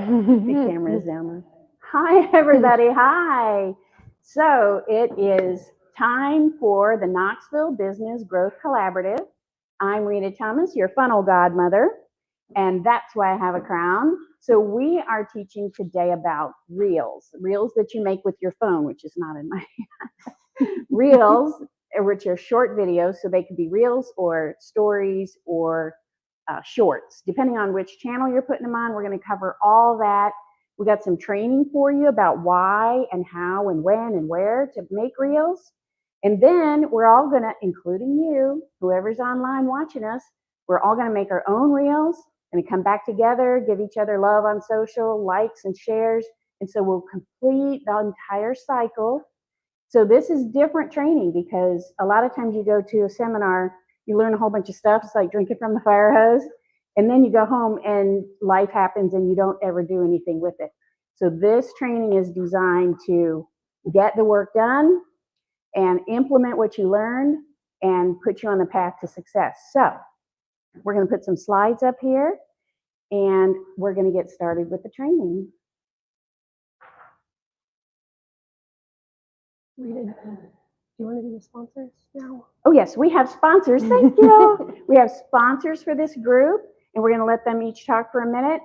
The camera's down there. Hi, everybody. Hi. So it is time for the Knoxville Business Growth Collaborative. I'm Rita Thomas, your funnel godmother, and that's why I have a crown. So we are teaching today about reels that you make with your phone, which is not in my hand. Reels, which are short videos, so they could be reels or stories or shorts, depending on which channel you're putting them on. We're going to cover all that. We got some training for you about why and how and when and where to make reels. And then we're all going to, including you, whoever's online watching us, we're all going to make our own reels, going to come back together, give each other love on social, likes and shares. And so we'll complete the entire cycle. So this is different training because a lot of times you go to a seminar, you learn a whole bunch of stuff. It's like drinking from the fire hose. And then you go home and life happens and you don't ever do anything with it. So this training is designed to get the work done and implement what you learned and put you on the path to success. So we're going to put some slides up here and we're going to get started with the training. Do you want to do the sponsors now? Oh, yes, we have sponsors. Thank you. We have sponsors for this group, and we're going to let them each talk for a minute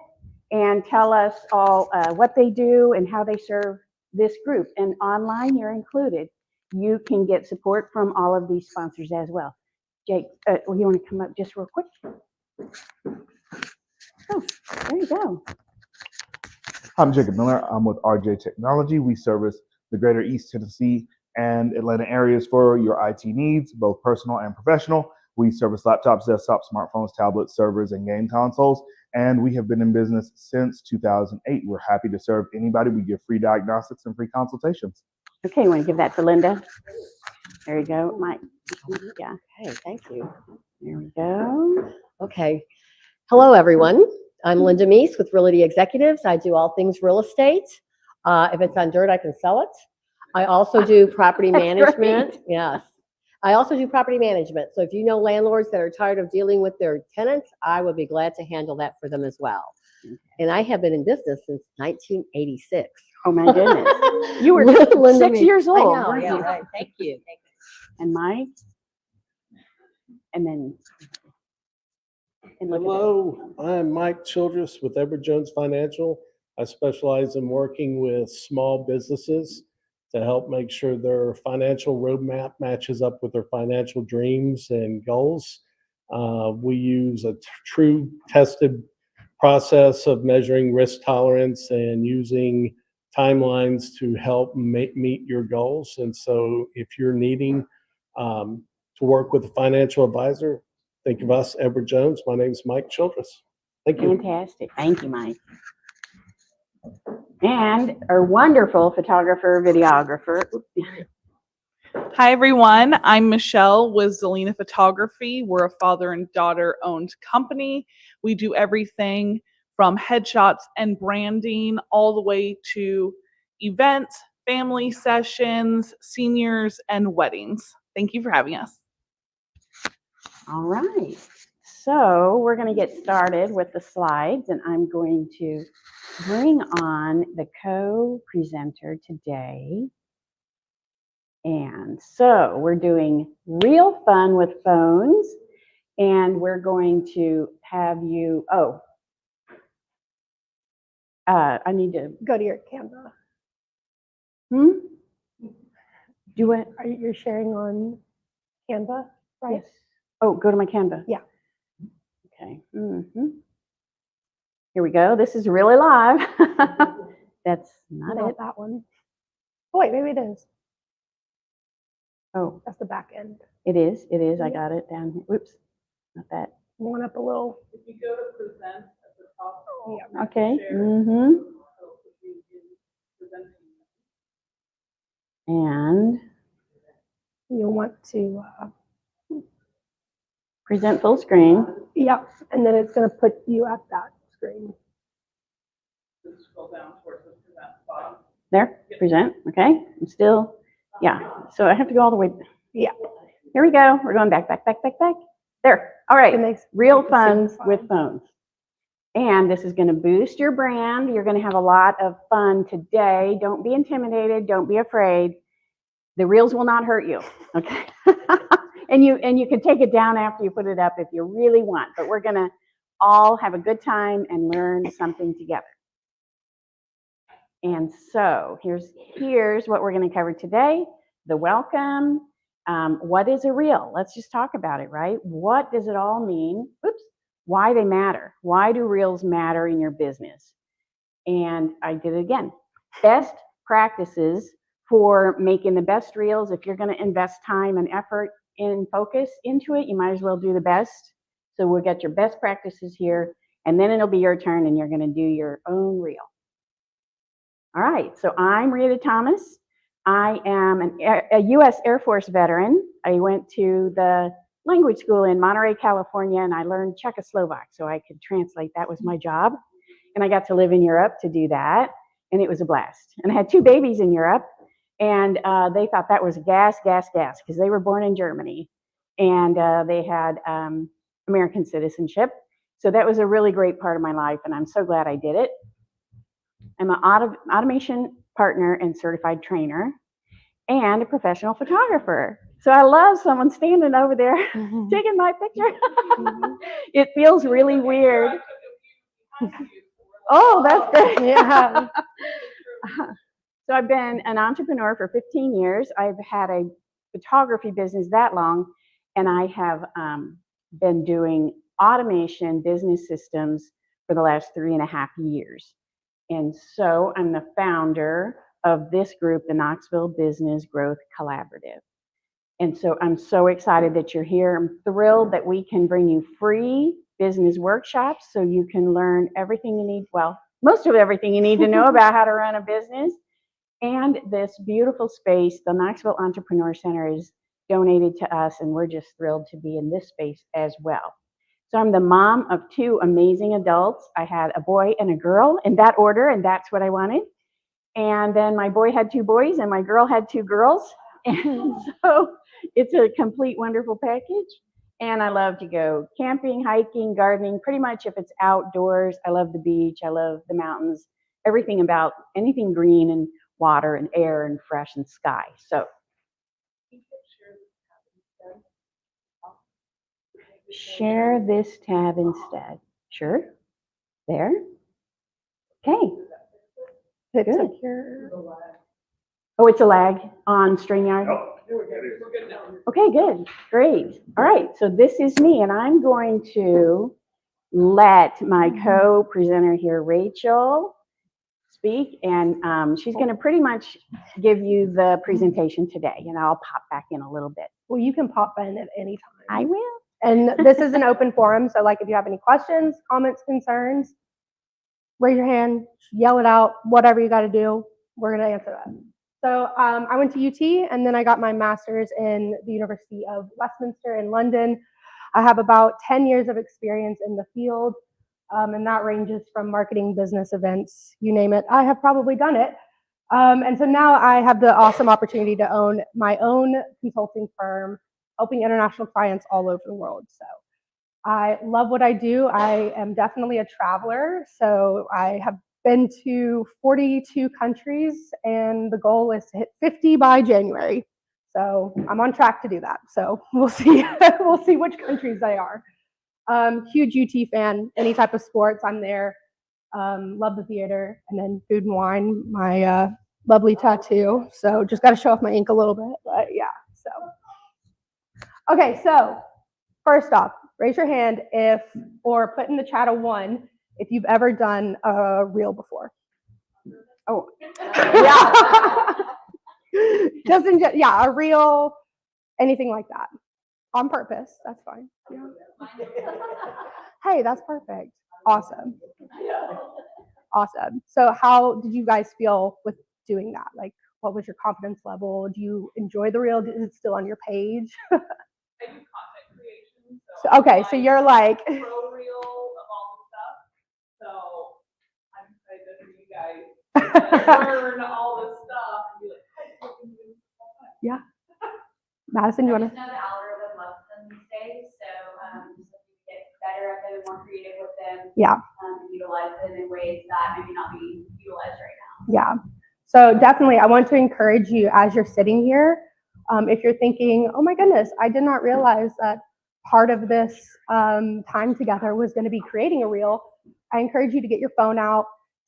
and tell us all what they do and how they serve this group. And online, you're included. You can get support from all of these sponsors as well. Jake, you want to come up just real quick? Oh, there you go. I'm Jacob Miller. I'm with RJ Technology. We service the greater East Tennessee and Atlanta areas for your IT needs, both personal and professional. We service laptops, desktops, smartphones, tablets, servers, and game consoles. And we have been in business since 2008. We're happy to serve anybody. We give free diagnostics and free consultations. Okay, you want to give that to Linda? There you go, Mike. Yeah, Okay, thank you. there we go. Okay. Hello, everyone. I'm Linda Meese with Realty Executives. I do all things real estate. If it's on dirt, I can sell it. I also do property management. great. Yes. I also do property management. So if you know landlords that are tired of dealing with their tenants, I would be glad to handle that for them as well. And I have been in business since 1986. Oh my goodness. You were Linda 6 Meese. years old, I know, weren't yeah, you? right. Thank you. And Mike? And then Hello, I'm Mike Childress with Edward Jones Financial. I specialize in working with small businesses to help make sure their financial roadmap matches up with their financial dreams and goals. We use a true tested process of measuring risk tolerance and using timelines to help meet your goals. And so if you're needing to work with a financial advisor, think of us, Edward Jones. My name is Mike Childress. Thank you. fantastic. Thank you, Mike. And our wonderful photographer, videographer. Hi, everyone. I'm Michelle with Zelina Photography. We're a father and daughter owned company. We do everything from headshots and branding all the way to events, family sessions, seniors, and weddings. Thank you for having us. All right. So we're going to get started with the slides, and I'm going to bring on the co-presenter today. And so we're doing real fun with phones, and we're going to have you, I need to, Go to your camera. do it. You're sharing on Canva, right? Yes. Oh, go to my Canva. Yeah. Okay. Here we go. This is really live. That's not Not it. that one. Oh, wait, maybe it is. Oh, That's the back end. it is. It is. I Yeah. got it down here. Whoops. Not that. One up a little. If you go to present at the top, Yeah. Okay. And You'll want to, present full screen. yeah, and then it's going to put you at that screen. scroll down towards the present spot. There. Present. Okay. I'm still. Yeah. So I have to go all the way. Yeah. Here we go. We're going back. There. All right. It makes Real the funds same with fun. phones. And this is going to boost your brand. You're going to have a lot of fun today. Don't be intimidated. Don't be afraid. The reels will not hurt you. Okay. and you can take it down after you put it up if you really want. But we're going to all have a good time and learn something together. And so here's what we're going to cover today. The welcome. What is a reel? Let's just talk about it, right? What does it all mean? Oops. Why they matter. Why do reels matter in your business? And I did it again. Best practices for making the best reels. If you're going to invest time and effort and focus into it, you might as well do the best. So we'll get your best practices here, and then it'll be your turn and you're going to do your own reel. All right, so I'm Rita Thomas. I am a U.S. Air Force veteran. I went to the language school in Monterey, California, and I learned Czechoslovak so I could translate. That was my job. And I got to live in Europe to do that, and it was a blast. And I had 2 babies in Europe, and they thought that was gas, because they were born in Germany, and they had American citizenship. So that was a really great part of my life, and I'm so glad I did it. I'm an automation partner and certified trainer and a professional photographer. So I love someone standing over there taking my picture. It feels really weird. Oh, that's great. Yeah. So I've been an entrepreneur for 15 years. I've had a photography business that long, and I have been doing automation business systems for the last 3.5 years. And so I'm the founder of this group, the Knoxville Business Growth Collaborative. And so I'm so excited that you're here. I'm thrilled that we can bring you free business workshops so you can learn everything you need, well, most of everything you need to know about how to run a business. And this beautiful space, the Knoxville Entrepreneur Center, is donated to us, and we're just thrilled to be in this space as well. So I'm the mom of 2 amazing adults. I had a boy and a girl in that order, and that's what I wanted. And then my boy had 2 boys, and my girl had 2 girls. And so it's a complete wonderful package. And I love to go camping, hiking, gardening, pretty much if it's outdoors. I love the beach. I love the mountains, everything about anything green and water and air and fresh and sky. So share this tab instead. Sure. There. Okay. Good. Oh, it's a lag on StreamYard? Okay, good. Great. All right, so this is me, and I'm going to let my co-presenter here, Rachel, speak, and she's going to pretty much give you the presentation today, and I'll pop back in a little bit. Well, you can pop in at any time. I will. And this is an open forum, so like if you have any questions, comments, concerns, raise your hand, yell it out, whatever you got to do, we're going to answer that. So I went to UT, and then I got my master's in the University of Westminster in London. I have about 10 years of experience in the field, and that ranges from marketing, business, events, you name it. I have probably done it. And so now I have the awesome opportunity to own my own consulting firm, helping international clients all over the world. So I love what I do. I am definitely a traveler. So I have been to 42 countries, and the goal is to hit 50 by January. So I'm on track to do that. So we'll see. We'll see which countries they are. Huge UT fan. Any type of sports, I'm there. Love the theater, and then food and wine. My lovely tattoo. So just got to show off my ink a little bit. But yeah. So okay. So first off, raise your hand if, or put in the chat a 1 if you've ever done a reel before. Oh, yeah. Yeah, a reel, anything like that. On purpose, that's fine. Yeah. Hey, that's perfect. Awesome. Awesome. So how did you guys feel with doing that? Like, what was your confidence level? Do you enjoy the reel? Is it still on your page? I do content creation. So, okay, so you're like pro reel of all the stuff. So I'm excited for you guys to learn all this stuff and be like, yeah. Madison, you want to? I just know the algorithm loves them these days, so just get better at them, more creative with them. Yeah. utilize it in ways that maybe not being utilized right now. Yeah. So definitely, I want to encourage you as you're sitting here, if you're thinking, oh my goodness, I did not realize that part of this time together was going to be creating a reel. I encourage you to get your phone out,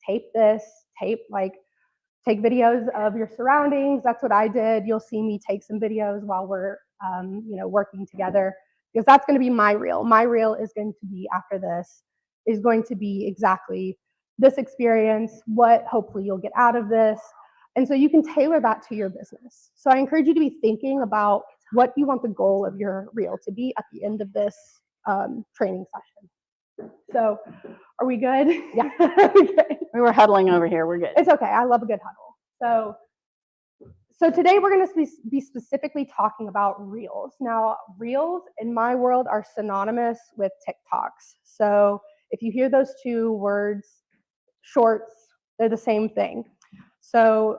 take videos of your surroundings. That's what I did. You'll see me take some videos while we're, working together, because that's going to be my reel. My reel is going to be after this, is going to be exactly this experience, what hopefully you'll get out of this. And so you can tailor that to your business. So I encourage you to be thinking about what you want the goal of your reel to be at the end of this training session. So are we good? Yeah. Okay. We were huddling over here. We're good. It's okay. I love a good huddle. So today we're going to be specifically talking about reels. Now, reels in my world are synonymous with TikToks. So if you hear those two words, shorts, they're the same thing. So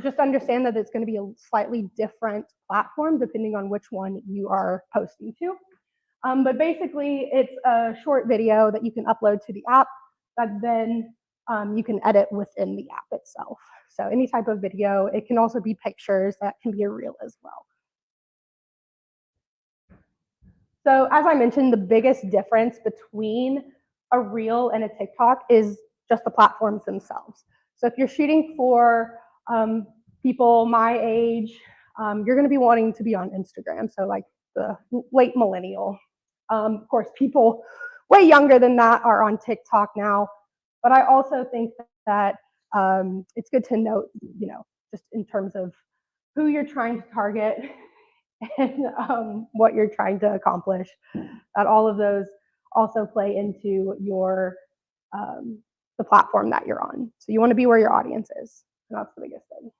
just understand that it's going to be a slightly different platform depending on which one you are posting to. But basically, it's a short video that you can upload to the app that then you can edit within the app itself. So any type of video, it can also be pictures, that can be a reel as well. So as I mentioned, the biggest difference between a reel and a TikTok is just the platforms themselves. So if you're shooting for people my age, you're going to be wanting to be on Instagram. So like the late millennial. Of course, people way younger than that are on TikTok now. But I also think that it's good to note, just in terms of who you're trying to target and what you're trying to accomplish, that all of those also play into your the platform that you're on. So you want to be where your audience is. And that's the biggest thing.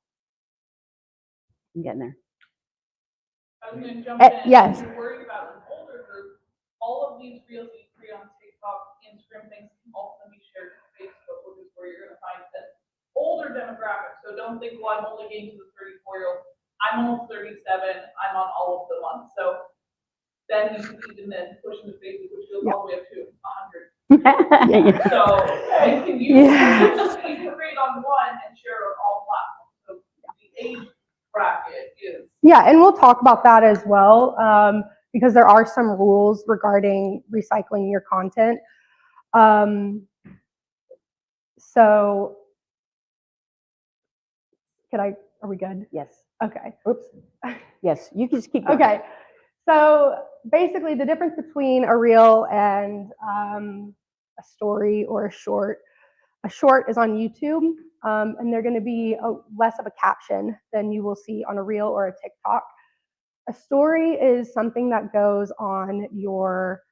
I'm getting there. I was going to jump in. Yes. If you're worried about an older group, all of these reels that you create on TikTok, Instagram, things can also be shared to Facebook, which is where you're going to find the older demographic. So don't think, well, I'm only getting to the 34-year-old. I'm almost 37. I'm on all of the ones. So then you can even then push into Facebook, which goes all the way up to 100. So you can use you can create on one and share on all platforms. So the age bracket is. Yeah, and we'll talk about that as well, because there are some rules regarding recycling your content. So are we good? Yes. Okay. Oops. Yes, you can just keep going. Okay. So basically the difference between a reel and a story or a short is on YouTube, and they're going to be less of a caption than you will see on a reel or a TikTok. A story is something that goes on your,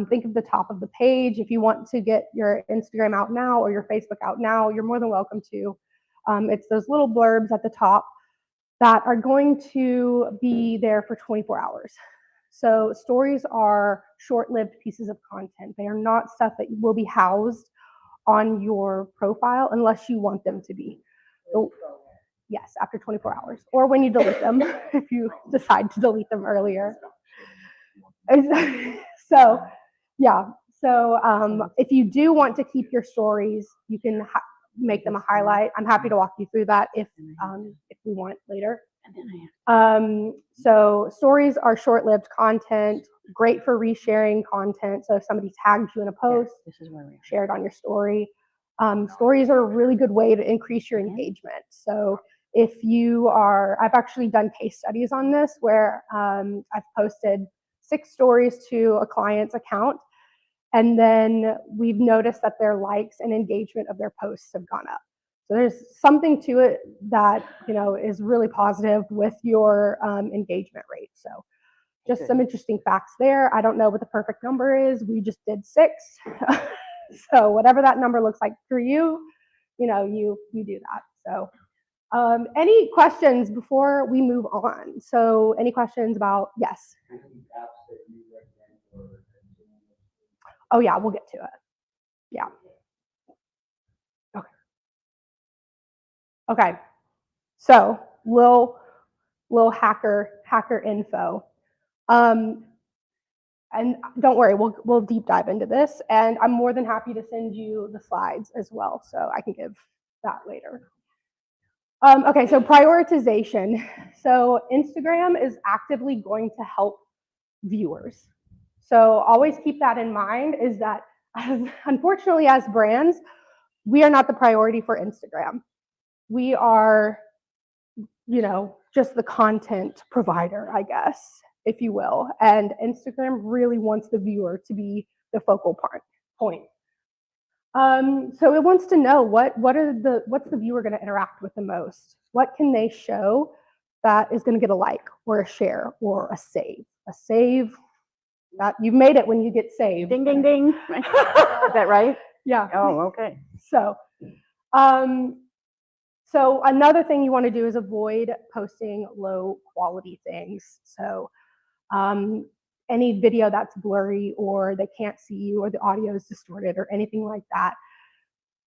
think of the top of the page. If you want to get your Instagram out now or your Facebook out now, you're more than welcome to. It's those little blurbs at the top that are going to be there for 24 hours. So stories are short-lived pieces of content. They are not stuff that will be housed on your profile unless you want them to be. So, yes, after 24 hours, or when you delete them, if you decide to delete them earlier. So, yeah. So if you do want to keep your stories, you can make them a highlight. I'm happy to walk you through that if we want later. So stories are short-lived content, great for resharing content. So if somebody tags you in a post, share it on your story. Stories are a really good way to increase your engagement. So if I've actually done case studies on this where I've posted 6 stories to a client's account, and then we've noticed that their likes and engagement of their posts have gone up. So there's something to it that is really positive with your engagement rate. So just some interesting facts there. I don't know what the perfect number is. We just did 6. So whatever that number looks like for you, you do that. So any questions before we move on? So any questions about, yes? Oh yeah, we'll get to it. Yeah. Okay. So little hacker info. And don't worry, we'll deep dive into this. And I'm more than happy to send you the slides as well, so I can give that later. Okay, so prioritization. So Instagram is actively going to help viewers. So always keep that in mind, is that unfortunately as brands, we are not the priority for Instagram. We are, just the content provider, I guess, if you will. And Instagram really wants the viewer to be the focal point. So it wants to know what's the viewer going to interact with the most? What can they show that is going to get a like or a share or a save? A save, that you've made it when you get saved. Ding, ding, ding. Is that right? Yeah. Oh, okay. So another thing you want to do is avoid posting low quality things. So any video that's blurry or they can't see you or the audio is distorted or anything like that,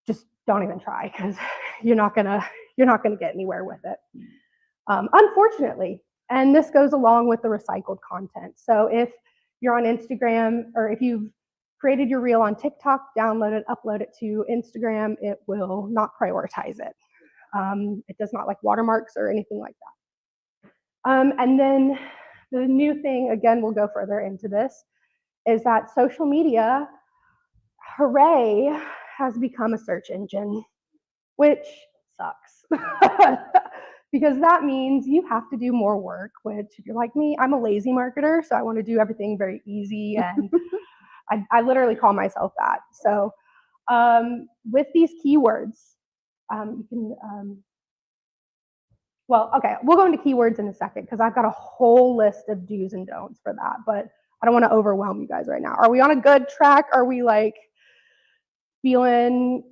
just don't even try, because you're not gonna get anywhere with it. Unfortunately, and this goes along with the recycled content. So if you're on Instagram, or if you've created your reel on TikTok, download it, upload it to Instagram, it will not prioritize it. It does not like watermarks or anything like that. And then the new thing, again, we'll go further into this, is that social media, hooray, has become a search engine, which sucks. Because that means you have to do more work, which if you're like me, I'm a lazy marketer, so I want to do everything very easy, and I literally call myself that. So with these keywords, you can, well, okay, we'll go into keywords in a second, because I've got a whole list of do's and don'ts for that, but I don't want to overwhelm you guys right now. Are we on a good track? Are we like feeling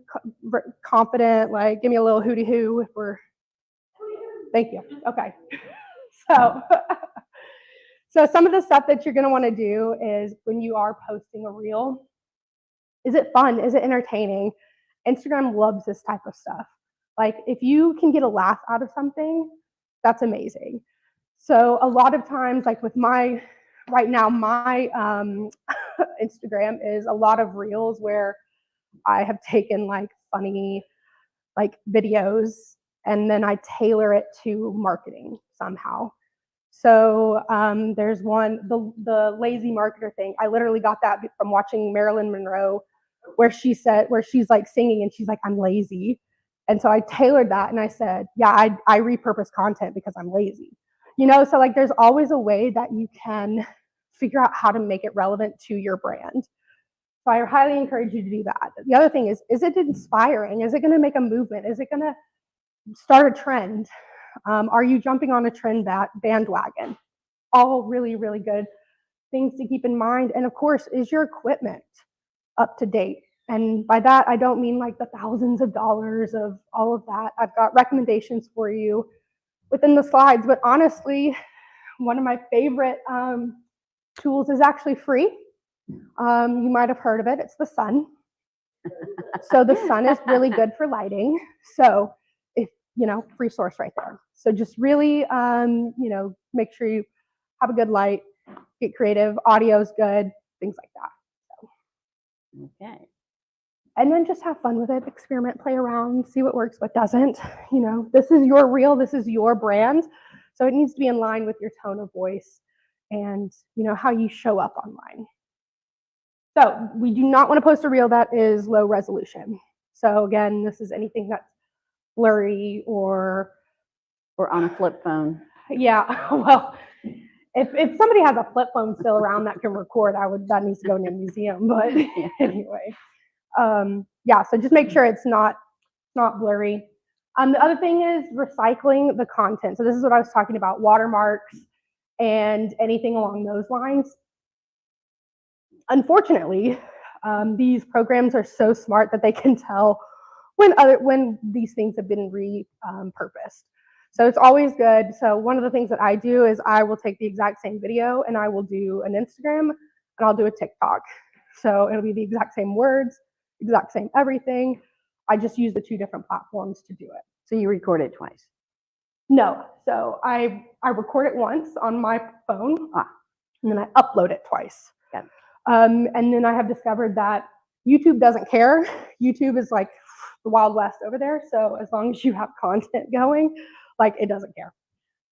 confident? Like, give me a little hooty hoo if we're, thank you. Okay. So some of the stuff that you're going to want to do is, when you are posting a reel, is it fun? Is it entertaining? Instagram loves this type of stuff. Like, if you can get a laugh out of something, that's amazing. So a lot of times, like with right now, my Instagram is a lot of reels where I have taken like funny like videos, and then I tailor it to marketing somehow. So there's one, the lazy marketer thing. I literally got that from watching Marilyn Monroe, where she's like singing and she's like, I'm lazy. And so I tailored that, and I said, yeah, I repurpose content because I'm lazy. So like there's always a way that you can figure out how to make it relevant to your brand. So I highly encourage you to do that. The other thing is it inspiring? Is it going to make a movement? Is it going to start a trend? Are you jumping on a trend bandwagon? All really, really good things to keep in mind. And of course, is your equipment up to date? And by that, I don't mean like the thousands of dollars of all of that. I've got recommendations for you within the slides, but honestly, one of my favorite tools is actually free. You might have heard of it. It's the sun. So the sun is really good for lighting. So if, free source right there. So just really, make sure you have a good light, get creative, audio's good, things like that. So. Okay. And then just have fun with it, experiment, play around, see what works, what doesn't. This is your reel, this is your brand. So it needs to be in line with your tone of voice and, how you show up online. So we do not want to post a reel that is low resolution. So again, this is anything that's blurry or on a flip phone. Yeah, well, if somebody has a flip phone still around that can record, that needs to go in a museum. But anyway, yeah. So just make sure it's not blurry. The other thing is recycling the content. So this is what I was talking about: watermarks and anything along those lines. Unfortunately, these programs are so smart that they can tell when these things have been repurposed. So it's always good. So one of the things that I do is I will take the exact same video and I will do an Instagram and I'll do a TikTok. So it'll be the exact same words, exact same everything. I just use the two different platforms to do it. So you record it twice? No. So I record it once on my phone, and then I upload it twice. Got it. And then I have discovered that YouTube doesn't care. YouTube is like the Wild West over there. So as long as you have content going, like it doesn't care.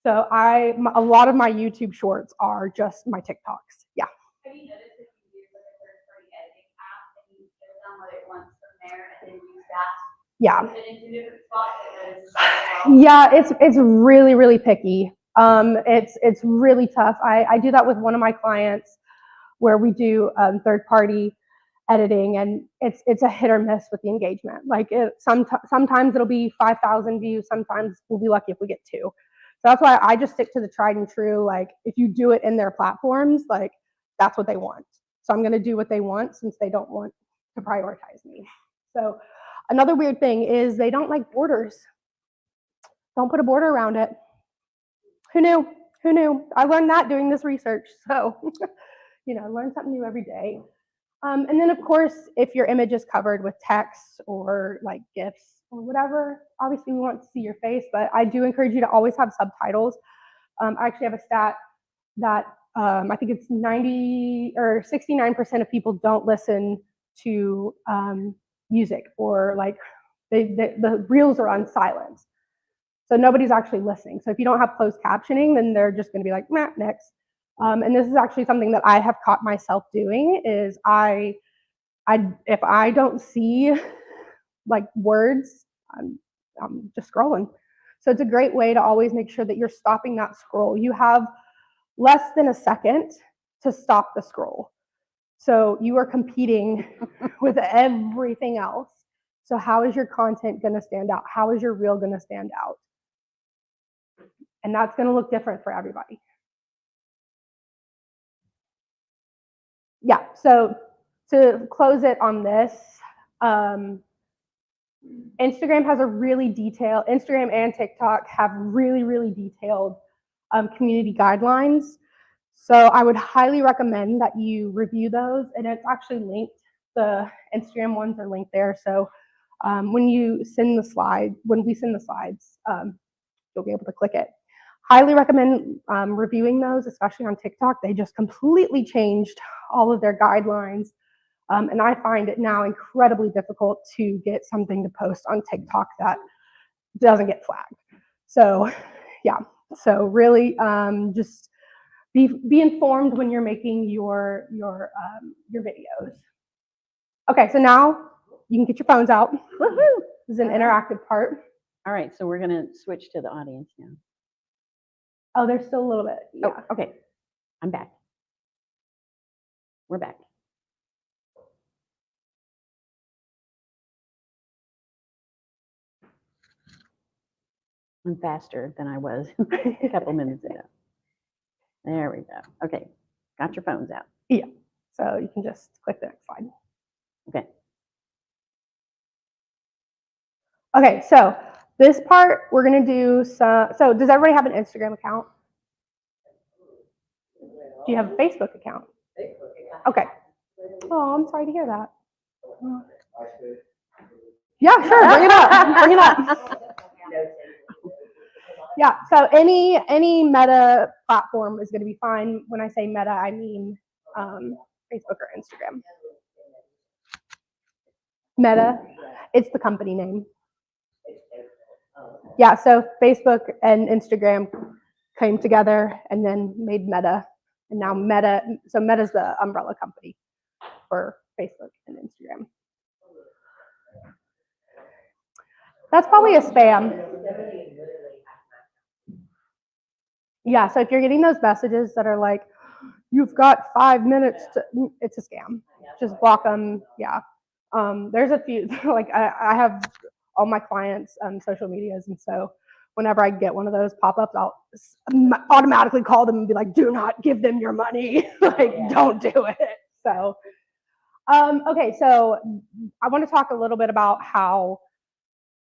So a lot of my YouTube shorts are just my TikToks. Yeah. Have you noticed if you use like a third-party editing app and you just download it once from there and then use that Yeah. to put it into different spots? I noticed that as well. Yeah, it's really, really picky. It's really tough. I do that with one of my clients where we do third party editing, and it's a hit or miss with the engagement. Like sometimes it'll be 5,000 views, sometimes we'll be lucky if we get 2. So that's why I just stick to the tried and true. Like if you do it in their platforms, like that's what they want. So I'm going to do what they want since they don't want to prioritize me. So another weird thing is they don't like borders. Don't put a border around it. Who knew? Who knew? I learned that doing this research. So, learn something new every day. And then, of course, if your image is covered with text or like GIFs or whatever, obviously we want to see your face, but I do encourage you to always have subtitles. I actually have a stat that I think it's 90 or 69% of people don't listen to music, or like the reels are on silent. So nobody's actually listening. So if you don't have closed captioning, then they're just going to be like, nah, next. And this is actually something that I have caught myself doing is if I don't see like words, I'm just scrolling. So it's a great way to always make sure that you're stopping that scroll. You have less than a second to stop the scroll. So you are competing with everything else. So how is your content going to stand out? How is your reel going to stand out? And that's going to look different for everybody. Yeah, so to close it on this, Instagram and TikTok have really, really detailed community guidelines. So I would highly recommend that you review those, and it's actually linked. The Instagram ones are linked there. So when we send the slides, you'll be able to click it. Highly recommend reviewing those, especially on TikTok. They just completely changed all of their guidelines. And I find it now incredibly difficult to get something to post on TikTok that doesn't get flagged. So yeah, so really just be informed when you're making your videos. Okay, so now you can get your phones out. Woohoo! This is an interactive part. All right, so we're going to switch to the audience now. Oh, there's still a little bit. Yeah. Oh, okay. I'm back. We're back. I'm faster than I was a couple minutes ago. There we go. Okay, got your phones out. Yeah, so you can just click the next slide. Okay. Okay, so this part we're gonna do some. So does everybody have an Instagram account? Do you have a Facebook account? Okay. Oh, I'm sorry to hear that. Yeah, sure. Bring it up. Bring it up. Yeah. So any Meta platform is going to be fine. When I say Meta, I mean Facebook or Instagram. Meta, it's the company name. Yeah. So Facebook and Instagram came together and then made Meta, and now Meta. So Meta's the umbrella company for Facebook and Instagram. That's probably a spam. Yeah, so if you're getting those messages that are like, you've got 5 minutes to, it's a scam. Just block them. Yeah. There's a few, like I have all my clients' social medias. And so whenever I get one of those pop-ups, I'll automatically call them and be like, do not give them your money. Like, don't do it. So, okay, so I want to talk a little bit about how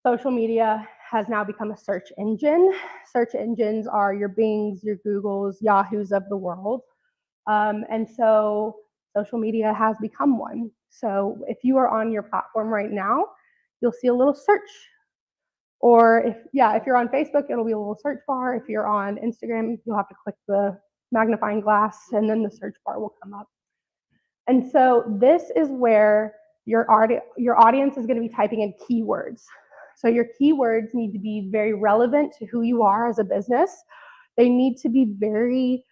social media has now become a search engine. Search engines are your Bings, your Googles, Yahoos of the world. And so social media has become one. So if you are on your platform right now, you'll see a little search. Or if you're on Facebook, it'll be a little search bar. If you're on Instagram, you'll have to click the magnifying glass and then the search bar will come up. And so this is where your audience is going to be typing in keywords. So your keywords need to be very relevant to who you are as a business. They need to be very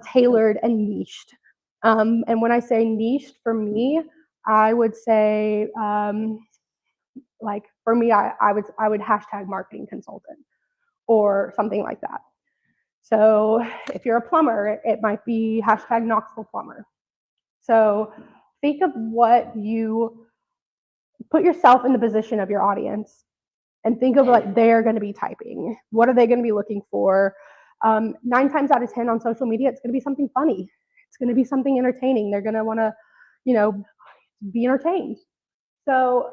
tailored and niched. And when I say niched, for me, I would say, like for me, I would hashtag marketing consultant or something like that. So if you're a plumber, it might be hashtag Knoxville plumber. So think of put yourself in the position of your audience and think of what they're going to be typing. What are they going to be looking for? 9 times out of 10 on social media, it's going to be something funny. It's going to be something entertaining. They're going to want to, be entertained. So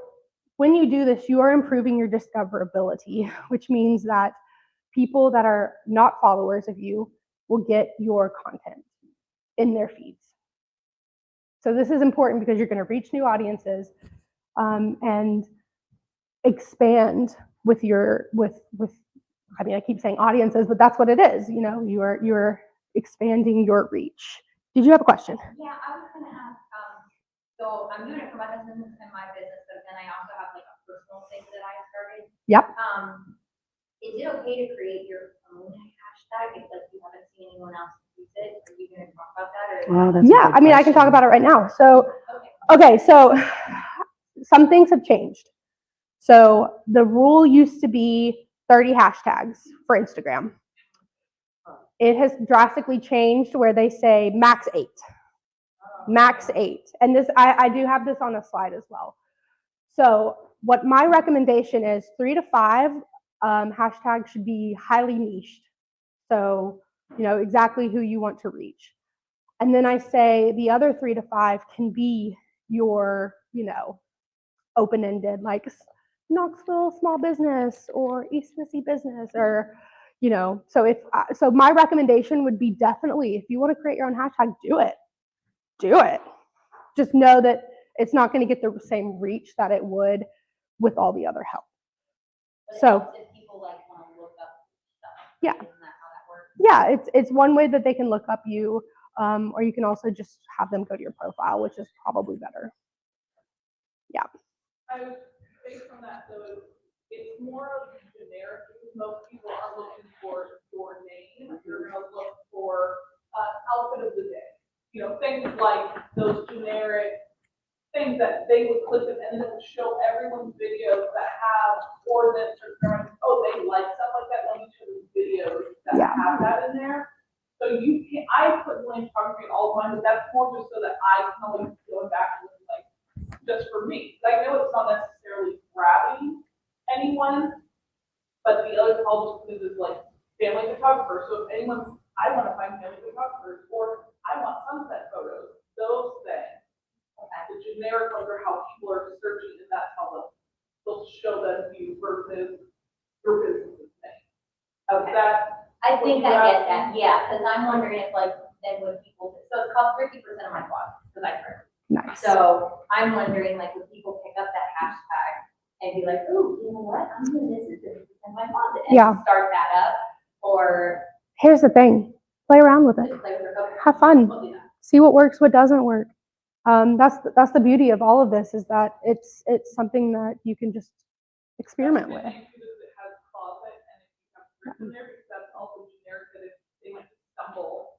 when you do this, you are improving your discoverability, which means that people that are not followers of you will get your content in their feeds. So this is important because you're going to reach new audiences and expand with your I keep saying audiences, but that's what it is. You're expanding your reach. Did you have a question? Yeah, I was gonna ask, so I'm doing it for my husband and my business, but then I also have like a personal thing that I started. Yep. Is it okay to create your own hashtag if like you haven't seen anyone else use it? Are you gonna talk about that or? Wow, that's a Yeah, good I can talk question. about it right now. So, Okay. so some things have changed. So the rule used to be 30 hashtags for Instagram. It has drastically changed where they say max 8. Max 8. And this, I do have this on a slide as well. So what my recommendation is 3 to 5 hashtags should be highly niched. So, exactly who you want to reach. And then I say the other 3 to 5 can be your, open-ended, like Knoxville small business or East Tennessee business, or so my recommendation would be definitely, if you want to create your own hashtag, do it. Just know that it's not going to get the same reach that it would with all the other help. But So if people like want to look up stuff, yeah, isn't that how that works? yeah, it's one way that they can look up you, or you can also just have them go to your profile, which is probably better. Yeah. Based on that, though, it's more of generic because most people are looking for your name. You're going to look for outfit of the day. Things like those generic things that they would click it and then it would show everyone's videos that have ordinance or current. Oh, they like stuff like that. Let me show you videos that have that in there. So I put link photography all the time, but that's more just so that I can always go back and look like just for me. I know it's not necessarily grabbing anyone, but the other call just is like family photographer. So if I want to find family photographers or I want sunset photos, those things. The generic ones are how people are searching, and that's how they'll show them to you versus your business's name. Okay. I think I get that, yeah, because I'm wondering if then when people, so it's called 50% of my blog, because I heard. Nice. So I'm wondering when people pick up that hashtag and be like, oh, you know what, I'm doing this is 50% of my blog, and start that up, or. Here's the thing, play around with it. Have fun. See what works, what doesn't work. That's the beauty of all of this, is that it's something that you can just experiment with. It has closet and if you have fruits in there, because that's also generic that if they might stumble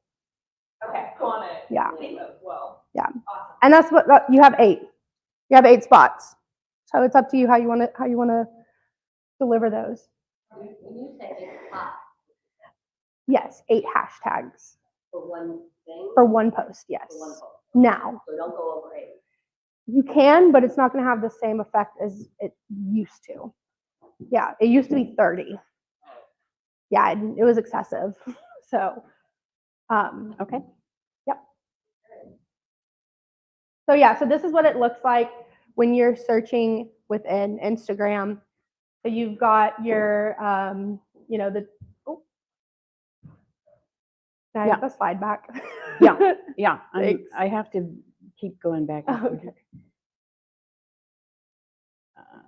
on it. Yeah. As well. Yeah. Awesome. And that's what you have 8. You have 8 spots. So it's up to you how you want to deliver those. When you say 8 spots. Yes, 8 hashtags. For one thing? For one post, yes. For one post. Now. So don't go over 8. You can, but it's not going to have the same effect as it used to. Yeah, it used to be 30. Yeah, it was excessive. So, okay. Yep. So yeah, so this is what it looks like when you're searching within Instagram. So you've got your, can I have the slide back? Yeah. Thanks. I have to keep going back. And forth. Okay.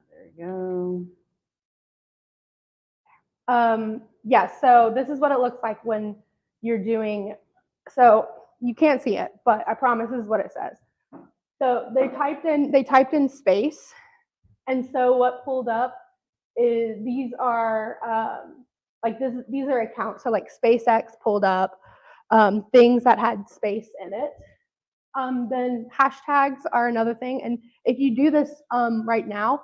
There you Yes, so this is what it looks like when you're doing, so you can't see it, but I promise this is what it says. So they typed in space, and so what pulled up is these are these are accounts. So like SpaceX pulled up things that had space in it. Then hashtags are another thing, and if you do this right now,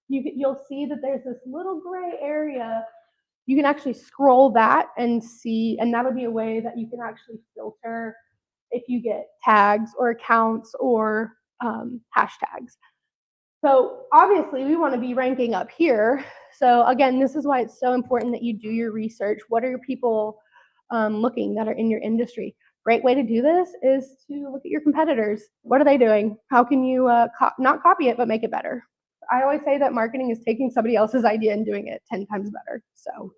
you'll see that there's this little gray area. You can actually scroll that and see, and that would be a way that you can actually filter if you get tags or accounts or hashtags. So obviously we want to be ranking up here. So again, this is why it's so important that you do your research. What are your people looking that are in your industry? Great way to do this is to look at your competitors. What are they doing? How can you not copy it, but make it better? I always say that marketing is taking somebody else's idea and doing it 10 times better. So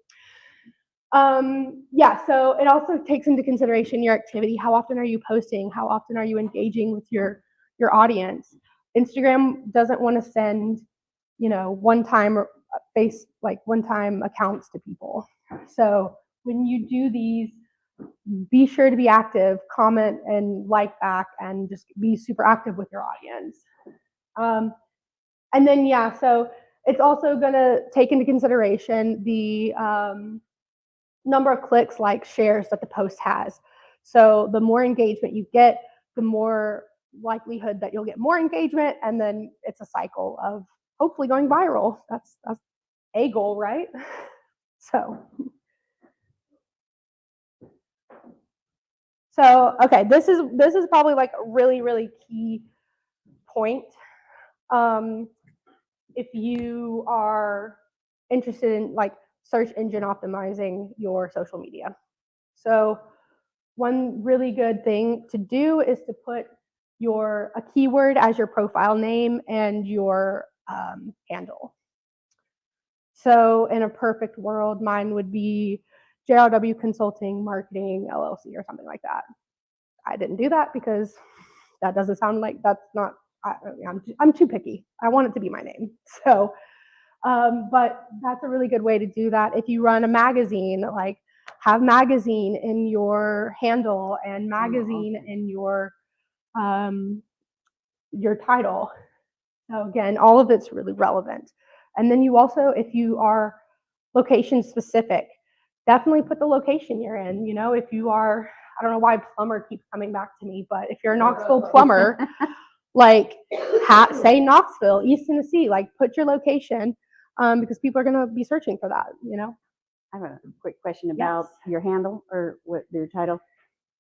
yeah, so it also takes into consideration your activity. How often are you posting? How often are you engaging with your audience? Instagram doesn't want to send, one-time accounts to people. So when you do these, be sure to be active, comment and like back, and just be super active with your audience. And then, yeah, so it's also going to take into consideration the number of clicks, likes, shares that the post has. So the more engagement you get, the more likelihood that you'll get more engagement, and then it's a cycle of hopefully going viral. That's a goal, right? So okay, this is probably like a really key point. If you are interested in like search engine optimizing your social media. So one really good thing to do is to put a keyword as your profile name and your handle. So in a perfect world, mine would be JRW Consulting Marketing LLC or something like that. I didn't do that because that doesn't sound like, that's not, I'm too picky. I want it to be my name. So, but that's a really good way to do that. If you run a magazine, like have magazine in your handle and magazine in your title. So again, all of it's really relevant. And then you also, if you are location specific, definitely put the location you're in. If you are, I don't know why plumber keeps coming back to me, but if you're a Knoxville plumber, like say Knoxville, East Tennessee, like put your location because people are going to be searching for that, I have a quick question about your handle or what your title.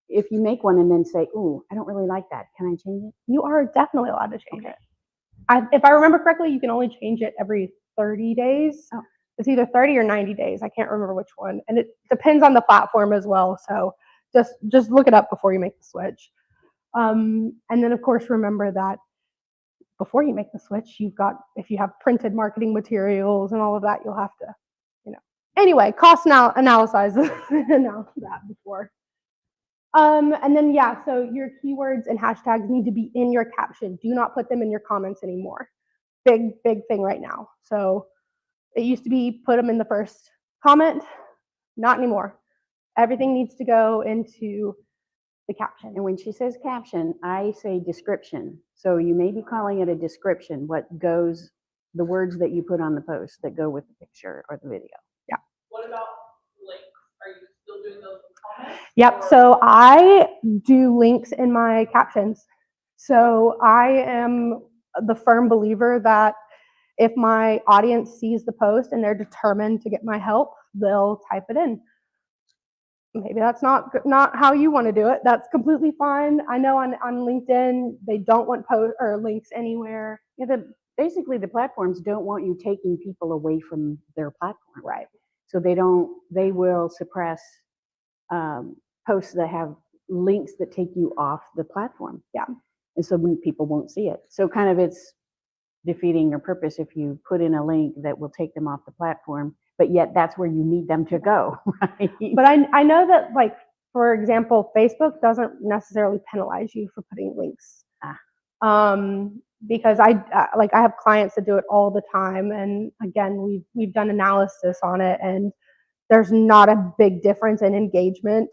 If you make one and then say, "Ooh, I don't really like that," can I change it? You are definitely allowed to change it. If I remember correctly, you can only change it every 30 days. Oh. It's either 30 or 90 days. I can't remember which one. And it depends on the platform as well. So just look it up before you make the switch. And then of course, remember that before you make the switch, if you have printed marketing materials and all of that, you'll have to, anyway, cost analyze that before. And then, yeah, so your keywords and hashtags need to be in your caption. Do not put them in your comments anymore. Big thing right now. So it used to be put them in the first comment, not anymore. Everything needs to go into the caption. And when she says caption, I say description. So you may be calling it a description, the words that you put on the post that go with the picture or the video. Yeah. What about links? Are you still doing those in comments? Yep. So I do links in my captions. So I am the firm believer that if my audience sees the post and they're determined to get my help, they'll type it in. Maybe that's not how you want to do it. That's completely fine. I know on LinkedIn, they don't want post or links anywhere. Yeah, basically the platforms don't want you taking people away from their platform. Right. So they will suppress posts that have links that take you off the platform. Yeah. And so people won't see it. So kind of it's defeating your purpose if you put in a link that will take them off the platform, but yet that's where you need them to go, right? But I know that, like, for example, Facebook doesn't necessarily penalize you for putting links. Because I have clients that do it all the time, and again, we've done analysis on it, and there's not a big difference in engagement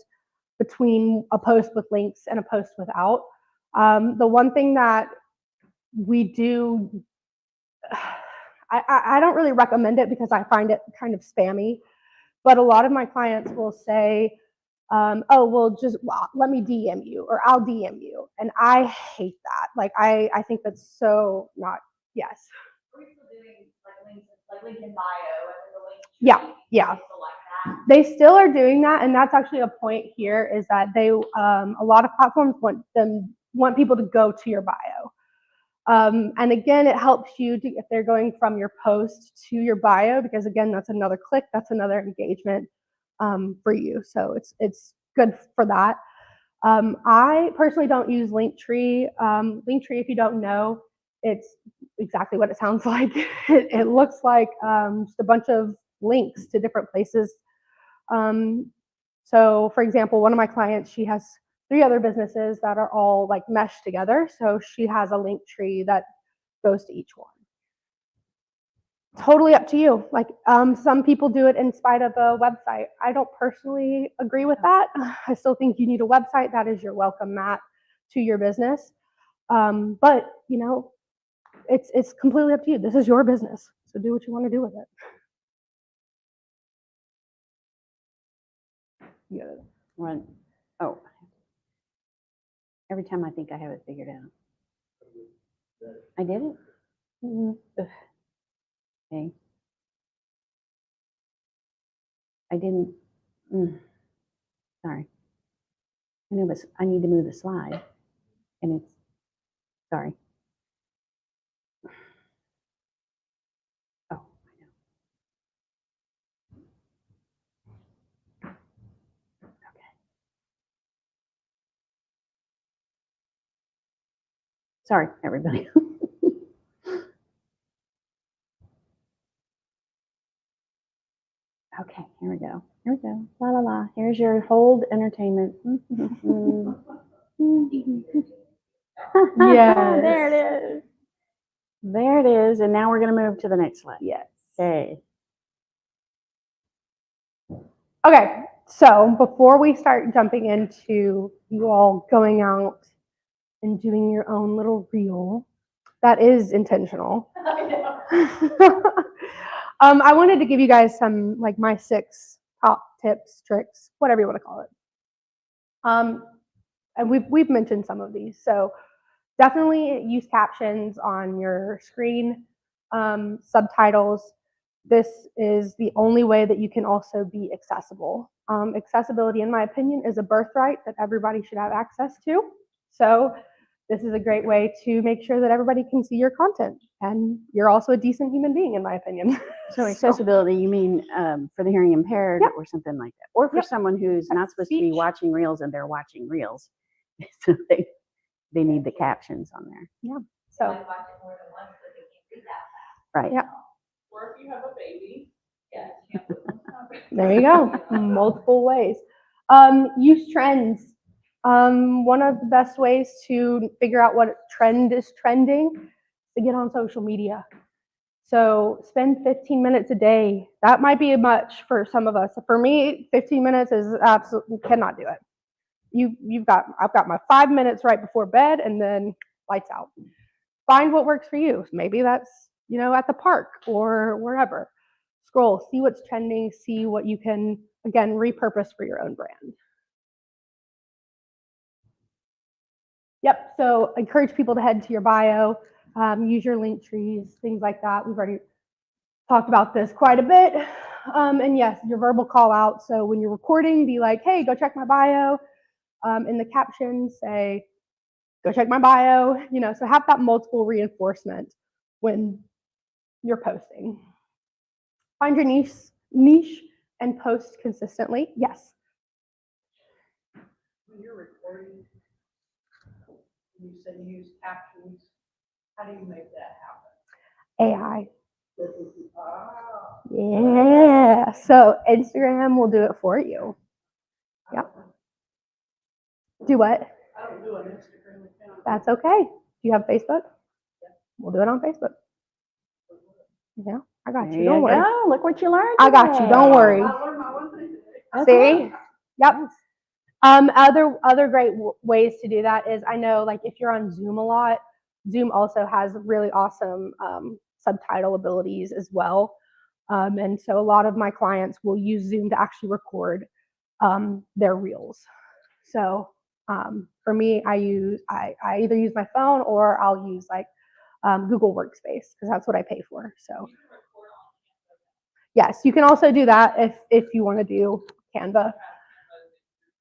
between a post with links and a post without. The one thing that we do, I don't really recommend it because I find it kind of spammy, but a lot of my clients will say, oh, well, let me DM you or I'll DM you. And I hate that. Like, I think that's so not, yes. Are we still doing like link in bio and then the link? Yeah, yeah. Still like that? They still are doing that, and that's actually a point here is that they a lot of platforms want people to go to your bio. And again, it helps you if they're going from your post to your bio, because again, that's another click, that's another engagement for you. So it's good for that. I personally don't use Linktree. Linktree, if you don't know, it's exactly what it sounds like. It looks like just a bunch of links to different places. So for example, one of my clients, she has 3 other businesses that are all like meshed together. So she has a link tree that goes to each one. Totally up to you. Like some people do it in spite of a website. I don't personally agree with that. I still think you need a website. That is your welcome mat to your business. But you know, it's completely up to you. This is your business. So do what you want to do with it. Yeah. Run. Oh. Every time I think I have it figured out. I did it? Okay. I didn't. Sorry. I know, but I need to move the slide. And it's, sorry. Oh, I know. Okay. Sorry, everybody. Okay, here we go. Here we go. La la la. Here's your hold entertainment. Yes. There it is. There it is. And now we're going to move to the next slide. Yes. Okay. Okay, so before we start jumping into you all going out and doing your own little reel, that is intentional. I wanted to give you guys some, like, my 6 top tips, tricks, whatever you want to call it. And we've mentioned some of these, so definitely use captions on your screen, subtitles. This is the only way that you can also be accessible. Accessibility, in my opinion, is a birthright that everybody should have access to. So this is a great way to make sure that everybody can see your content. And you're also a decent human being, in my opinion. So accessibility, you mean for the hearing impaired Yep. or something like that? Or for Yep. someone who's not supposed to be Speech. watching reels and they're watching reels. So they need the captions on there. So Like watch it more than once, but they can't read that fast. Right. Yep. Or if you have a baby. Yeah. there you go. Multiple ways. Use trends. One of the best ways to figure out what trend is trending is to get on social media. So spend 15 minutes a day. That might be much for some of us. For me, 15 minutes is absolutely, cannot do it. I've got my 5 minutes right before bed and then lights out. Find what works for you. Maybe that's, at the park or wherever. Scroll, see what's trending, see what you can, again, repurpose for your own brand. Yep, so encourage people to head to your bio, use your link trees, things like that. We've already talked about this quite a bit. And yes, your verbal call out. So when you're recording, be like, hey, go check my bio. In the caption, say, go check my bio. So have that multiple reinforcement when you're posting. Find your niche and post consistently. Yes. When you're recording, you said use captions. How do you make that happen? AI. Ah, Yeah. So Instagram will do it for you. Yep. Do what? I don't do an Instagram account. That's okay. Do you have Facebook? We'll do it on Facebook. Yeah, I got you. Don't worry. Go. Look what you learned. I got you. Don't worry. I learned my one thing today. See? Yep. Other great ways to do that is, I know, like, if you're on Zoom a lot, Zoom also has really awesome subtitle abilities as well. And so a lot of my clients will use Zoom to actually record their reels. So for me, I either use my phone or I'll use like Google Workspace because that's what I pay for. So yes, you can also do that if you want to do Canva.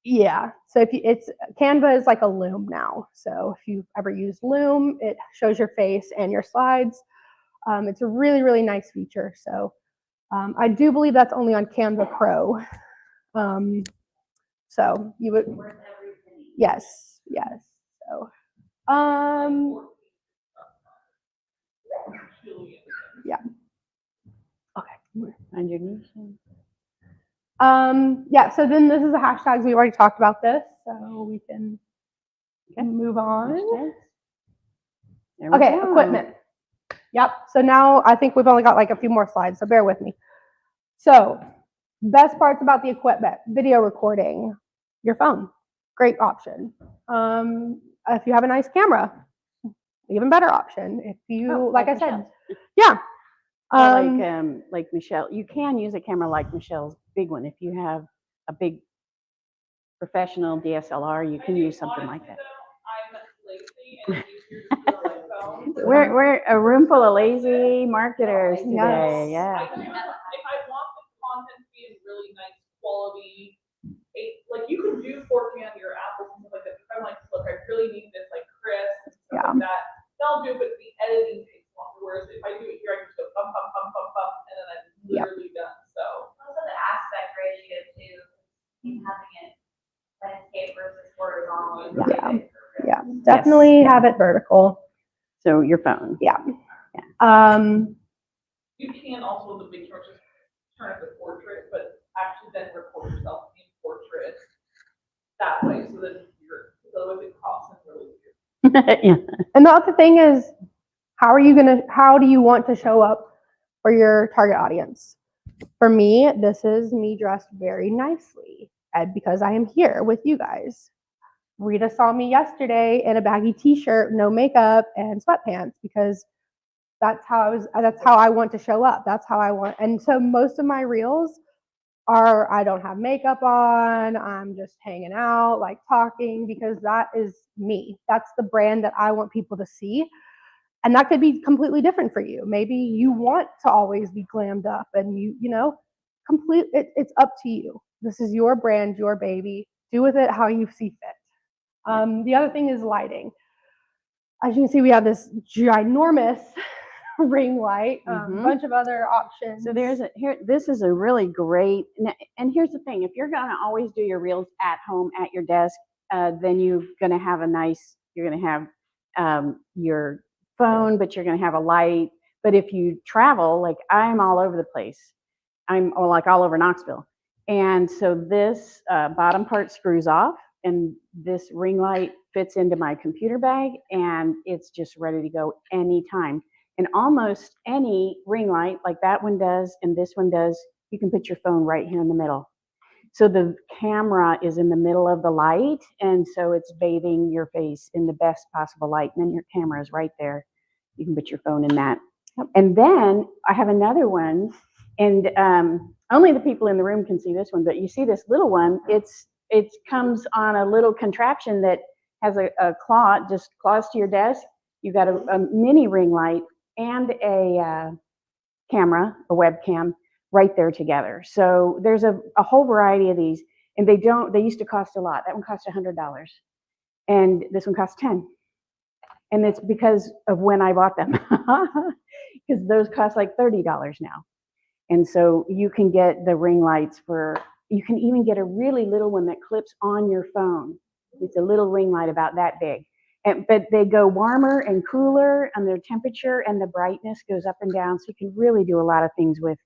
Yeah. So it's Canva is like a Loom now. So if you've ever used Loom, it shows your face and your slides. It's a really, really nice feature. So I do believe that's only on Canva Pro. So you would, yes, yes. So, yeah. Okay. Underneath. Yeah. So then this is the hashtags. We already talked about this, so we can move on. There we Okay, go. equipment. Yep. So now I think we've only got like a few more slides, so bear with me. So best parts about the equipment: video recording, your phone, great option. If you have a nice camera, even better option. If you, like I said, yeah. Like Michelle, you can use a camera like Michelle's big one. If you have a big professional DSLR, you can use something like that. We're a room full of lazy marketers today. Yeah. If I want the content to be in really nice quality, like you can do 4K on your Apple and stuff like that. If I'm like, look, I really need this like crisp and stuff like that, then I'll do it, but the editing takes longer. Whereas if I do it here, I can just go bump, bump, bump, bump, bump, and then I'm literally done. So Also the aspect ratio too, having it landscape versus horizontal. Yeah, definitely have it vertical. So your phone. Yeah. you can also the big camera just turn up the portrait, but actually then record yourself in portrait that way, so that otherwise it crops in really weird. Yeah. And the other thing is, how do you want to show up for your target audience? For me, this is me dressed very nicely, and because I am here with you guys. Rita saw me yesterday in a baggy t-shirt, no makeup, and sweatpants because that's how I want to show up. That's how I want. And so most of my reels are, I don't have makeup on, I'm just hanging out, like talking, because that is me. That's the brand that I want people to see. And that could be completely different for you. Maybe you want to always be glammed up and it's up to you. This is your brand, your baby. Do with it how you see fit. The other thing is lighting. As you can see, we have this ginormous ring light, a bunch of other options. So this is a really great, and here's the thing, if you're gonna always do your reels at home at your desk, then you're gonna have your phone, but you're gonna have a light. But if you travel, like I'm all over the place, like all over Knoxville. And so this bottom part screws off, and this ring light fits into my computer bag, and it's just ready to go anytime. And almost any ring light, like that one does and this one does, you can put your phone right here in the middle. So the camera is in the middle of the light, and so it's bathing your face in the best possible light, and then your camera is right there. You can put your phone in that. And then I have another one, and only the people in the room can see this one, but you see this little one, it comes on a little contraption that has a claw, just claws to your desk. You've got a mini ring light and a camera, a webcam, right there together. So there's a whole variety of these, and they used to cost a lot. That one cost $100, and this one costs $10. And it's because of when I bought them, because those cost like $30 now. And so you can get the ring lights you can even get a really little one that clips on your phone. It's a little ring light about that big. But they go warmer and cooler, and their temperature and the brightness goes up and down. So you can really do a lot of things with.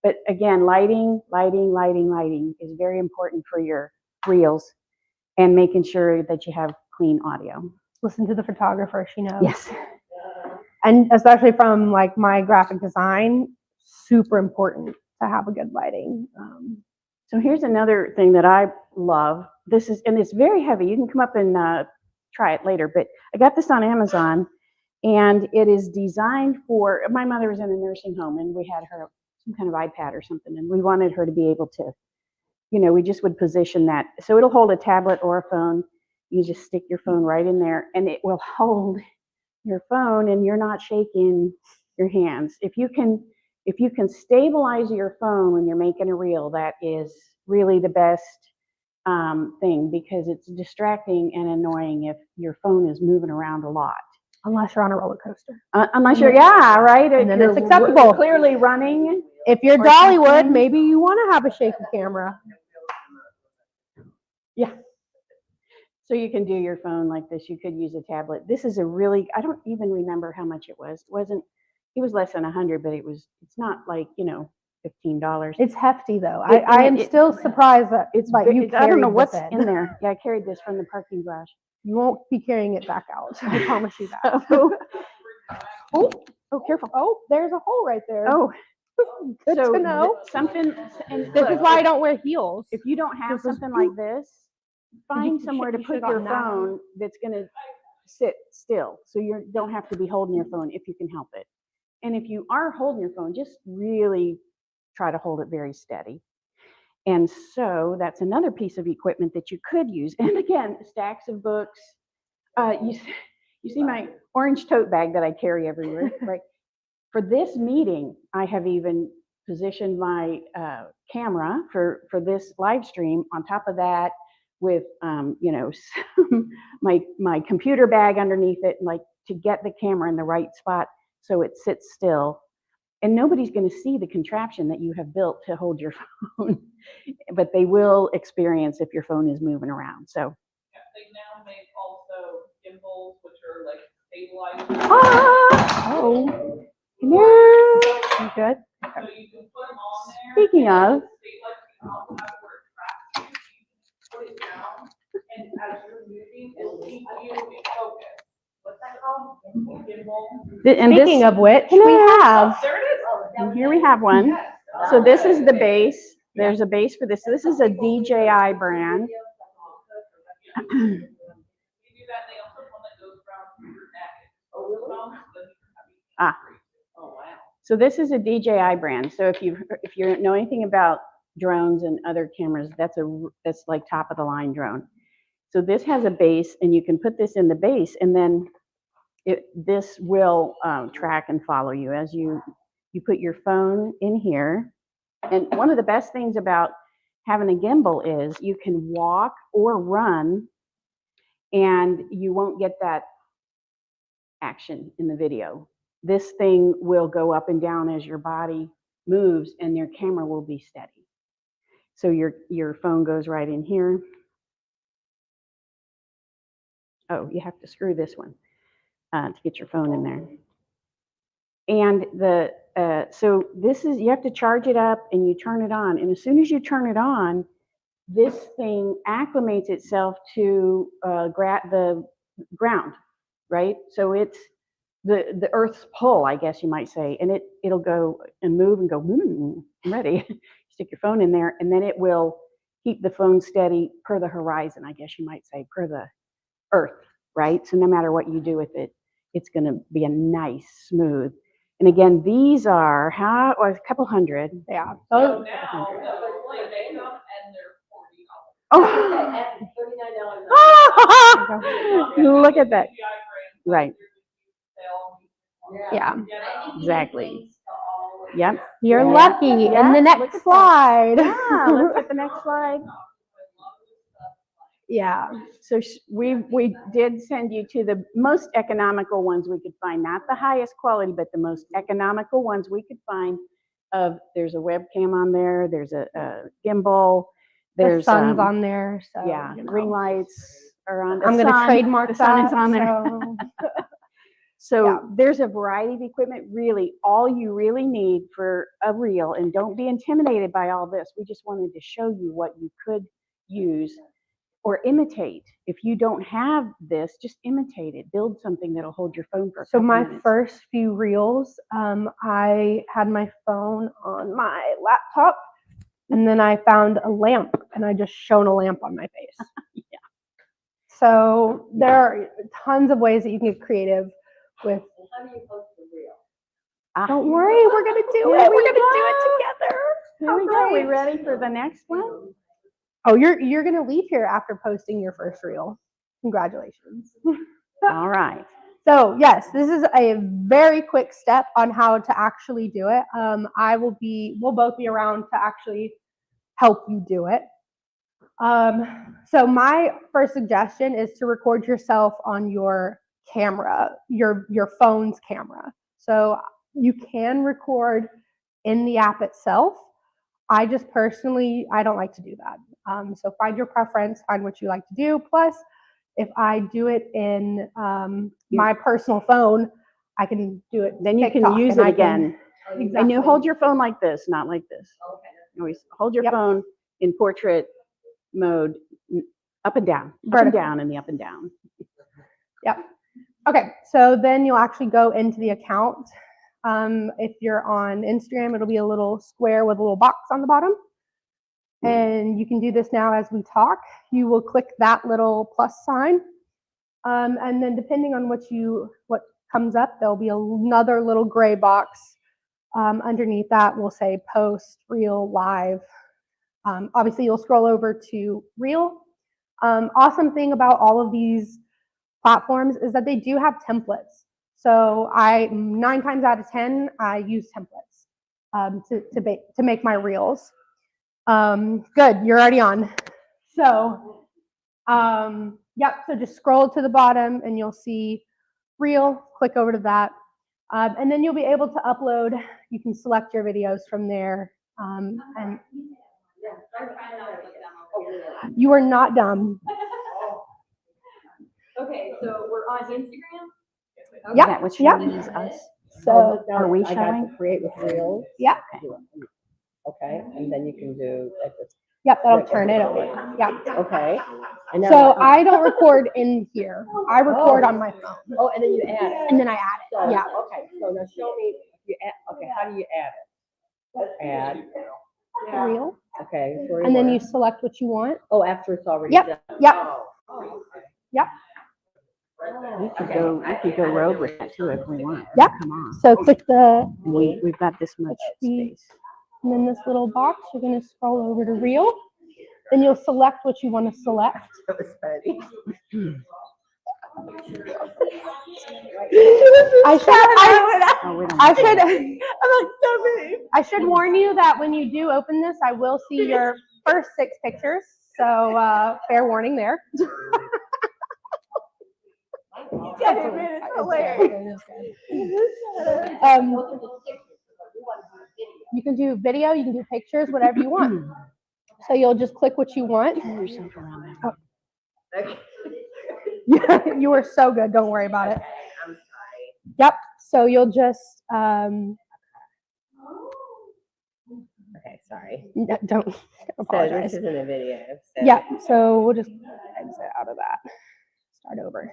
But again, lighting is very important for your reels, and making sure that you have clean audio. Listen to the photographer, she knows. Yes. And especially from like my graphic design, super important to have a good lighting. So here's another thing that I love. And it's very heavy. You can come up and try it later, but I got this on Amazon, And it is designed for, my mother was in a nursing home and we had her some kind of iPad or something, and we wanted her to be able to, we just would position that. So it'll hold a tablet or a phone. You just stick your phone right in there and it will hold your phone and you're not shaking your hands. If you can stabilize your phone when you're making a reel, that is really the best thing, because it's distracting and annoying if your phone is moving around a lot. Unless you're on a roller coaster. Unless you're, yeah, right? And then You're it's acceptable. Clearly running. If you're Or Dollywood, something. maybe you want to have a shaky camera. Yeah. So you can do your phone like this. You could use a tablet. This is a really, I don't even remember how much it was. It was less than 100, but it's not like, $15. It's hefty though. It- I am it- still surprised that you I don't know carried what's this in there. Yeah, I carried this from the parking garage. You won't be carrying it back out. I promise you that. Oh, careful. Oh, there's a hole right there. Oh, Good so to know. Something, and This look, is why I don't wear heels. if you don't have This is- something like this, find you somewhere to should've put gotten your that one. phone that's going to sit still, so you don't have to be holding your phone if you can help it. And if you are holding your phone, just really try to hold it very steady. And so that's another piece of equipment that you could use. And again, stacks of books. You see my orange tote bag that I carry everywhere, right? For this meeting, I have even positioned my camera for this live stream on top of that with, my computer bag underneath it, like to get the camera in the right spot so it sits still. And nobody's going to see the contraption that you have built to hold your phone, but they will experience if your phone is moving around. So. Yeah, they now make also gimbals, which are like stabilizers. Oh, no. You good? So you can put them on there. Speaking of, Stabilize, you can also have it where it tracks you. You can put it down, and as you're moving, it'll keep you in focus. What's that called? Gimbal. and Speaking this, of which, we have. Oh, there it is. and here we have one. So this is the base. There's a base for this. This is a DJI brand. You do that, they also have one that goes around your neck. Ah. So this is a DJI brand. So if you know anything about drones and other cameras, that's like top of the line drone. So this has a base, and you can put this in the base, and then this will track and follow you as you put your phone in here. And one of the best things about having a gimbal is you can walk or run, and you won't get that action in the video. This thing will go up and down as your body moves, and your camera will be steady. So your phone goes right in here. Oh, you have to screw this one to get your phone in there. And so this is, you have to charge it up and you turn it on. And as soon as you turn it on, this thing acclimates itself to the ground, right? So it's the Earth's pull, I guess you might say, and it'll go and move and go, I'm ready. Stick your phone in there, and then it will keep the phone steady per the horizon, I guess you might say, per the Earth, right? So no matter what you do with it, it's going to be a nice, smooth. And again, these are a couple hundred. Yeah. So now, they come and they're $40. Oh. Look at that. Right. Yeah. Exactly. Yep. You're Yeah. lucky. Yeah. In the Look next at that. slide. Yeah, let's get the next slide. Yeah. So we did send you to the most economical ones we could find, not the highest quality, but the most economical ones we could find. There's a webcam on there. There's a gimbal. The There's sun's on there. So, yeah, you know. ring lights are on. I'm going to trademark the sun that. is on there. So. So Yeah. there's a variety of equipment. Really, all you really need for a reel, and don't be intimidated by all this. We just wanted to show you what you could use or imitate. If you don't have this, just imitate it. Build something that'll hold your phone for a So couple my minutes. first few reels, I had my phone on my laptop, and then I found a lamp, and I just shone a lamp on my face. Yeah. So there are tons of ways that you can get creative with how do you post the reel? Don't worry, we're gonna do Here it. we We're gonna go. do it together. Here we go. We ready for the next one? Oh, you're gonna leave here after posting your first reel. Congratulations. All right. So yes, this is a very quick step on how to actually do it. We'll both be around to actually help you do it. So my first suggestion is to record yourself on your camera, your phone's camera. So you can record in the app itself. I just personally, I don't like to do that. So find your preference, find what you like to do. Plus, if I do it in my personal phone, I can do it. Then you can TikTok, use and it I can- again. Exactly. And you hold your phone like this, not like this. Always hold your Yep. phone in portrait mode, up and down, up Vertical. and down, and the up and down. Yep. Okay, so then you'll actually go into the account. If you're on Instagram, it'll be a little square with a little box on the bottom. And you can do this now as we talk. You will click that little plus sign. And then depending on what comes up, there'll be another little gray box. Underneath that will say post, reel, live. Obviously, you'll scroll over to reel. Awesome thing about all of these platforms is that they do have templates. So 9 times out of 10, I use templates to make my reels. Good, you're already on. So, yep, so just scroll to the bottom and you'll see reel, click over to that. And then you'll be able to upload, you can select your videos from there. And you are not dumb. Okay, so we're on Instagram? Is Yep, that what yep. means us? So, Are we I got showing? to create with reels. yeah, Okay, and then you can do, yep, that'll turn it over. Yeah. okay. And now So what? I don't record in here. I record on my phone. Oh, and then you add it. And then I add So, it. Yeah. okay, so now show me, okay, how do you add it? Add, Reel. okay. where And then were. you select what you want. Oh, after it's already Yep, done. yep. Oh, okay. Yep. We could go rogue with that too if we want. Yep. Come on. So click the, We've got this much space. and then this little box, you're going to scroll over to reel. Then you'll select what you want to select. That was funny. Oh, we don't I want should, that. I should warn you that when you do open this, I will see your first 6 pictures. So fair warning there. It's hilarious. You can do video, you can do pictures, whatever you want. So you'll just click what you want. Turn yourself around there. Okay. You were so good. Don't worry about it. I'm sorry. Yep. So you'll just Okay, sorry. don't So apologize. this isn't a video. So. Yeah. So we'll just exit out of that. Start over.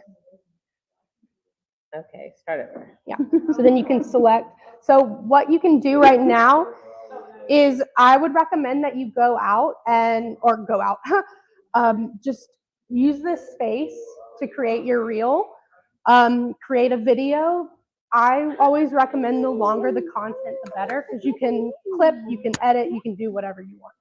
Okay, start over. Yeah. So then you can select. So what you can do right now is I would recommend that you go out just use this space to create your reel, create a video. I always recommend the longer the content, the better, because you can clip, you can edit, you can do whatever you want.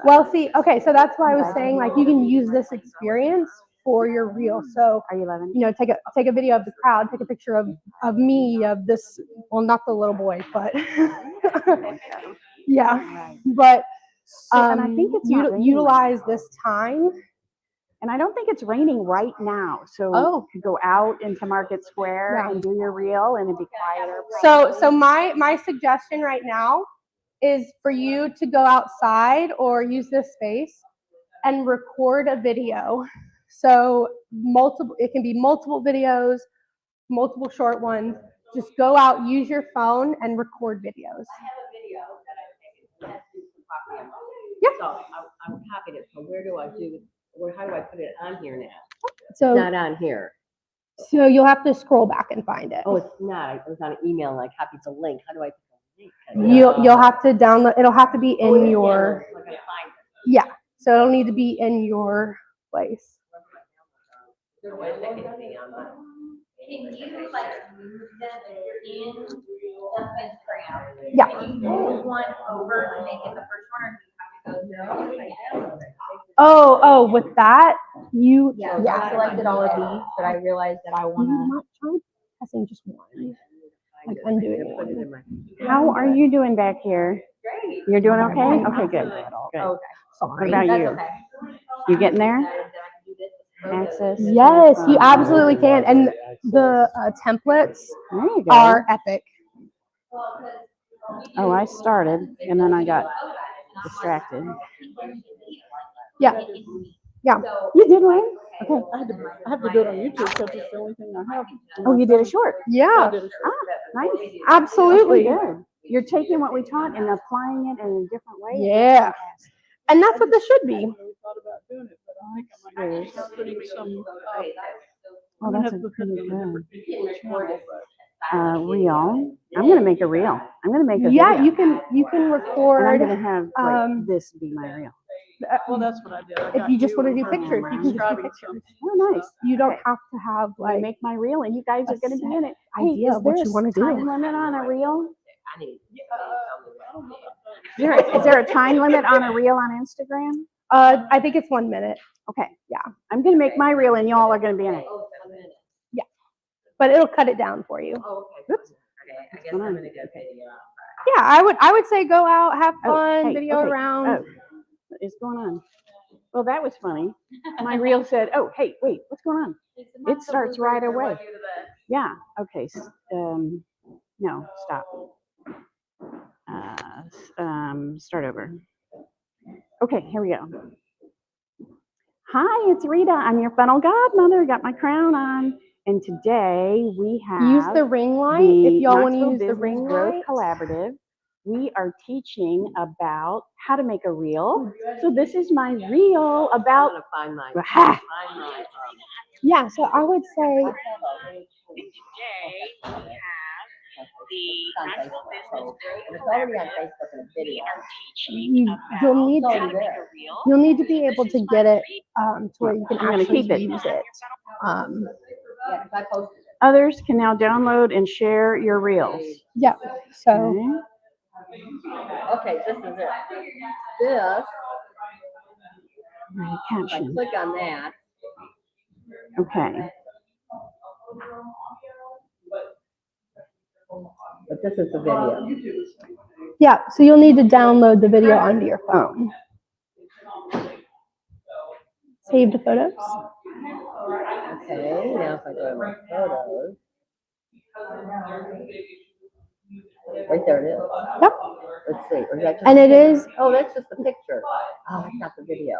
Well, see, okay, so that's why I was saying, like, you can use this experience for your reel. So, Are you 11? you know, take a video of the crowd, take a picture of me, of this, well, not the little boy, but yeah, but And I think it's not raining utilize right this time. And I don't think it's raining right now. So you could go out into Market Square and do your reel and it'd be quieter. So my suggestion right now is for you to go outside or use this space and record a video. So it can be multiple videos, multiple short ones. Just go out, use your phone and record videos. I have a video that I've taken. Let's do some property info. Yep. So I'm copied it. So how do I put it on here now? So It's not on here. So you'll have to scroll back and find it. Oh, it's not. It was on an email and I copied the link. How do I put the link? You'll have to download. It'll have to be in your. I gotta find it. Yeah. So it'll need to be in your place. That can be on mine. Can you like move them if you're in the Instagram? Yeah. Can you move one over to make it the first one, or do you have to go? Oh, with that, you, Yeah, so I selected all of these, but I realized that I You wanna. might try pressing just one, like undoing Put it one. in my. How are you doing back here? Great. You're doing okay? Okay, good. Good. Okay. What about That's you? okay. You getting there? Then I can do this. Access? to Yes, your you phone. absolutely can. And the templates There you go. are epic. Oh, I started and then I got distracted. Yeah. Yeah. You did one? Okay. I have to do it on YouTube because it's the only thing I have. Oh, you did a short? Yeah, Nice. absolutely. Okay, good. You're taking what we taught and applying it in a different way. Yeah. And that's what this should be. I really thought about doing it, but I think I might start putting some. Oh, that's a pretty good. Channel, Reel. I'm gonna make a reel. I'm gonna make a Yeah, video. you can And I'm record. gonna have um, this be my reel. Well, that's what I did. I If got you just want to and do her pictures, you can just do describing pictures. Oh, nice. You don't Okay. have to have I like make my reel and you guys are a gonna be set in it. idea Hey, of what is you there wanna a do. time limit on a reel? There Is there a time limit on a reel on Instagram? I think it's 1 minute, Okay, yeah. I'm gonna make my reel and y'all are gonna be in it. but it'll cut it down for you. Oops. I guess I'm gonna go video. Yeah, I would say go out, have Oh, fun, hey, video okay. around. Oh, what is going on? Well, that was funny. My reel said, oh, hey, wait, what's going on? It starts right away. Yeah, okay. No, stop. Start over. Okay, here we go. Hi, it's Rita. I'm your funnel godmother. Got my crown on. And today we have Use the ring light the if y'all want to Knoxville use the Business ring Growth light. Collaborative. We are teaching about how to make a reel. So this is my reel I'm about gonna find my. Ha! Find my. Yeah, so I would say It's already on Facebook in a video. you'll need to be able to get it to where you can I'm gonna actually keep it. use it. Yeah, 'cause I posted it. Others can now download and share your reels. Yeah. So Okay. Okay, this is it. This, Right, if I caption. click on that, Okay. but this is the video. yeah, so you'll need to download the video onto your phone. Save the photos. Okay, now if I go to my photos. Right there it is. Yep. Let's see. Or is that just And a it picture? is. Oh, that's just the picture. Oh, that's not the video.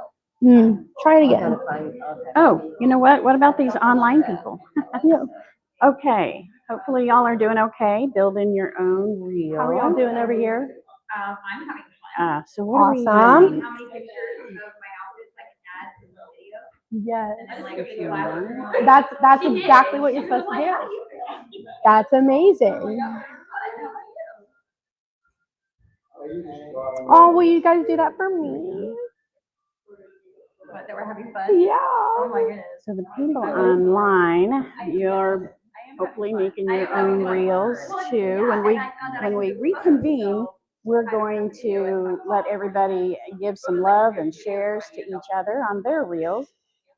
Try it I again. gotta find, okay. Oh, you know what? What about these online people? Yeah. Okay. Hopefully y'all are doing okay, building your own reel. How are y'all doing over here? I'm having fun. So what are we Awesome. doing? How many pictures of my outfits I can add to the video? Yes. And like a video after. That's exactly what you're supposed to do. That's amazing. Oh, will you guys do that for me? What, that we're having fun? Yeah. Oh my goodness. So the people online, you're hopefully making your own reels too. When we reconvene, we're going to let everybody give some love and shares to each other on their reels,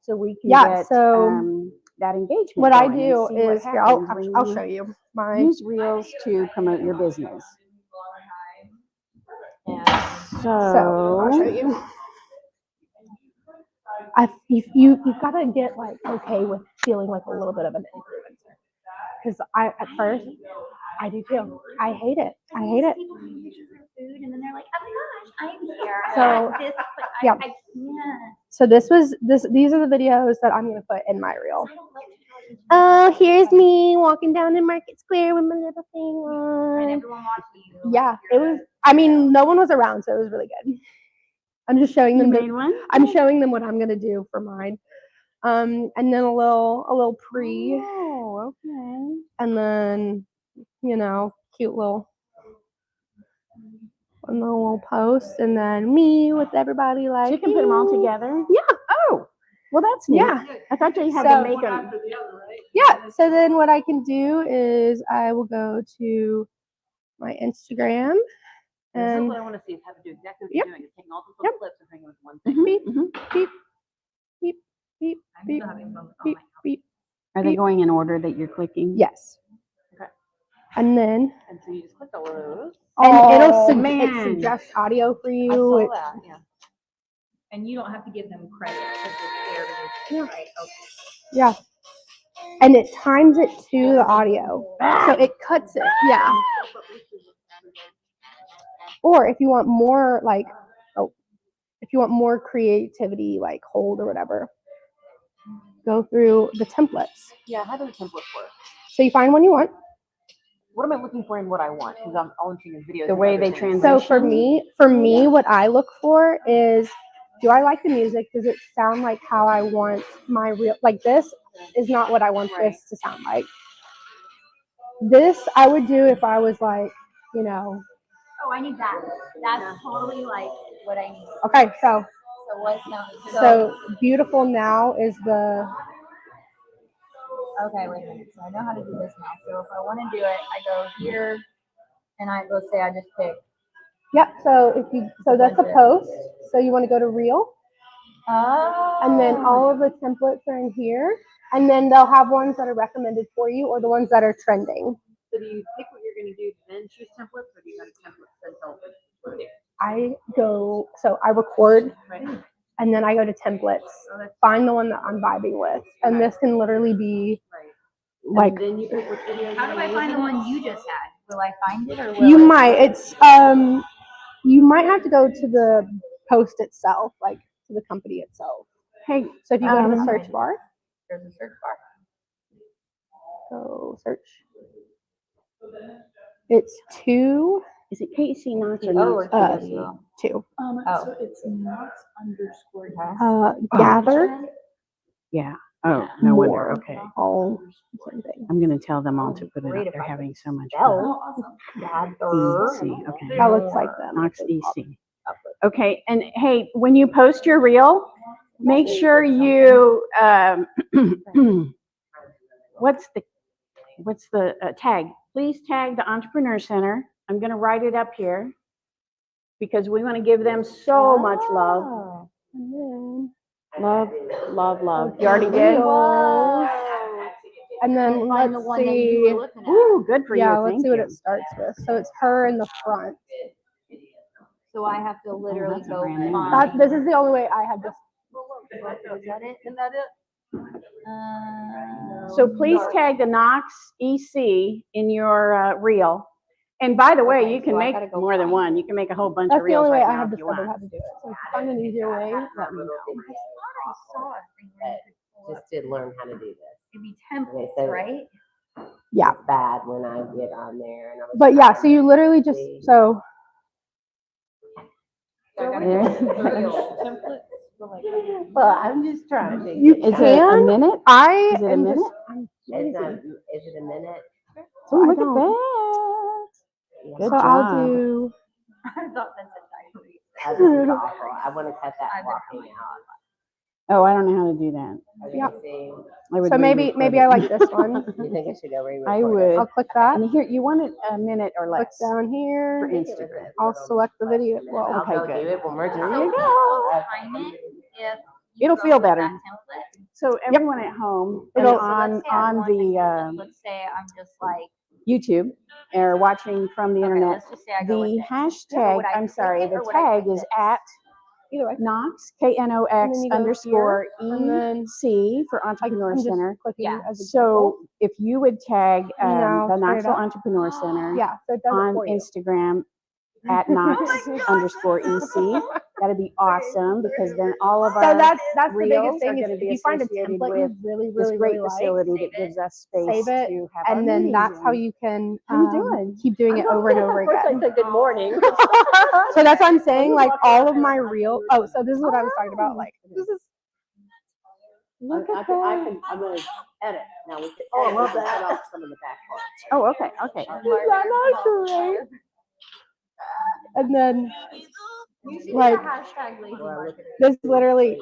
so we can Yeah, get so that engagement. What I going and do see what is here. I'll happens when I'll show you my. use reels to promote your business. So I'll show you. You've got to get like okay with feeling like a little bit of an influencer, because at first I do too. I hate it. People take pictures of food and then they're like, oh my gosh, I'm here. So, I like this, but yeah. I can't. So these are the videos that I'm gonna put in my reel. Oh, here's me walking down in Market Square with my little thing And on. everyone watching you. Yeah, it was. I mean, no one was around, so it was really good. I'm just showing You them. made one? I'm showing them what I'm gonna do for mine. And then a little pre, Oh, okay. and then cute little. And then a little post, and then me with everybody like. So you can put them all together? Yeah. Oh, well, that's neat. Yeah. I thought you had So- to make them. Yeah, so then what I can do is I will go to my Instagram and what I want to see is how to do exactly what Yep. you're doing. Is taking all those Yep. little clips and bringing them to one thing. beep, Mhm. beep, beep, beep, I'm beep, still having fun with all beep, my beep. Are they Beep. going in order that you're clicking? Yes. Okay. And then And so you just click all of those. and it'll Oh, it man. suggests audio for you. I saw It- that. Yeah. And you don't have to give them credit because it's their music, right? Okay. yeah. And it times it to the audio. So it cuts it. Yeah. Or if you want more like if you want more creativity, like hold or whatever, go through the templates. Yeah. How do the templates work? So you find one you want. What am I looking for in what I want? Because I'm all interested in videos. The and way other they things. So for me, what I look for is, do I like the music? Does it sound like how I want my real, like this is not what I want this to sound like. This I would do if I was like, you know, Oh, I need that. That's totally like what I need. okay, so So what's now? so beautiful now is the, Okay, wait a minute. So I know how to do this now. So if I want to do it, I go here and I go say I just pick. yep, so that's a post. So you want to go to reel, Oh. and then all of the templates are in here, and then they'll have ones that are recommended for you or the ones that are trending. So do you pick what you're going to do, then choose templates, or do you go to templates themselves? I record Right. and then I go to templates, find the one that I'm vibing with. And this can literally be Right. like, And then you pick which video. How do I find the one you just had? Will I find it or will you it- might, you might have to go to the post itself, like to the company itself. Hey, So if you go to the Um, search bar, There's a search bar. go search. It's two, is it Casey Knox or Oh, or Knox? two. Oh. So it's Knox _ Gather, Yeah. Oh, no wonder. More. Okay. all same thing. I'm going to tell them all to put it Great up. if They're I could having so much spell. fun. Gather. EC. Okay. That looks like them. Knox EC. Okay. And hey, when you post your reel, make sure you, what's the tag? Please tag the Entrepreneur Center. I'm going to write it up here because we want to give them so much love. Oh. And then Love, love, love. You already did? reels. And then Find let's the one that you were see. looking at. Ooh, good for Yeah, you. let's Thank see what you. it starts with. So it's her in the front. So I have to literally that's a go brand new one. find. This is the only way I have this. Is that it? Isn't that it? So please tag the Knox EC in your reel. And by the way, Okay, you can so I make gotta go more than find one. You can make a whole bunch That's of the reels only way right I now have if you discovered want. how to do it. So if you find an easier way, let me know. I saw a thing where you could pull up. Just did learn how to do this. It'd be templates, so- right? Yeah. It's bad when I get on there and I was. But yeah, so you literally just, so So I gotta Yeah. go to tutorials. Well, I'm just trying to. you Is it a can. minute? I Is it a am minute? just, I'm It's not, lazy. is it a minute? Oh, I look don't- at that. Good So job. I'll do, I thought that's exactly. This is awful. I want to cut that walking out. Oh, I don't know how to do that. Okay, Yeah. see, I would so maybe re-record I it. like this one. you think I should go re-record I it? would. I'll click that. And here, you want it a minute or Click less. down For here. Instagram. I'll select the video. Well, I'll okay, go good. do it. We'll merge it. There you go. Time it if you It'll go feel with better. that template. So everyone at home and It'll- So on let's say I want the let's say I'm just like, YouTube or watching from the okay, internet, let's just say I go with the this. hashtag, would I I'm click sorry, it the or would I tag click is this? at either way. Knox, And KNOX then you go underscore and then- EC for Entrepreneur I'm just Center. clicking Yeah. as a So if you would tag Now, the turn it Knoxville up. Entrepreneur Center yeah, so it does it on for you. Instagram at Knox underscore EC, that'd be awesome because then all of So our that's the reels biggest thing are is gonna if be you find a associated template with you really, this really, great really like, facility save that gives us Save space it, to have our and then meetings that's how in. you can How you doing? keep doing it over and over again. said good morning. So that's what I'm saying. Like all of my real. Oh, so this is what I was talking about. Like this is. Look at that. I'm going to edit. Now we can Oh, I edit. love We can that. cut off some of the back part. Oh, okay, okay. Is that not great? And then You should Like- do the hashtag lazy Well, marketer. this literally.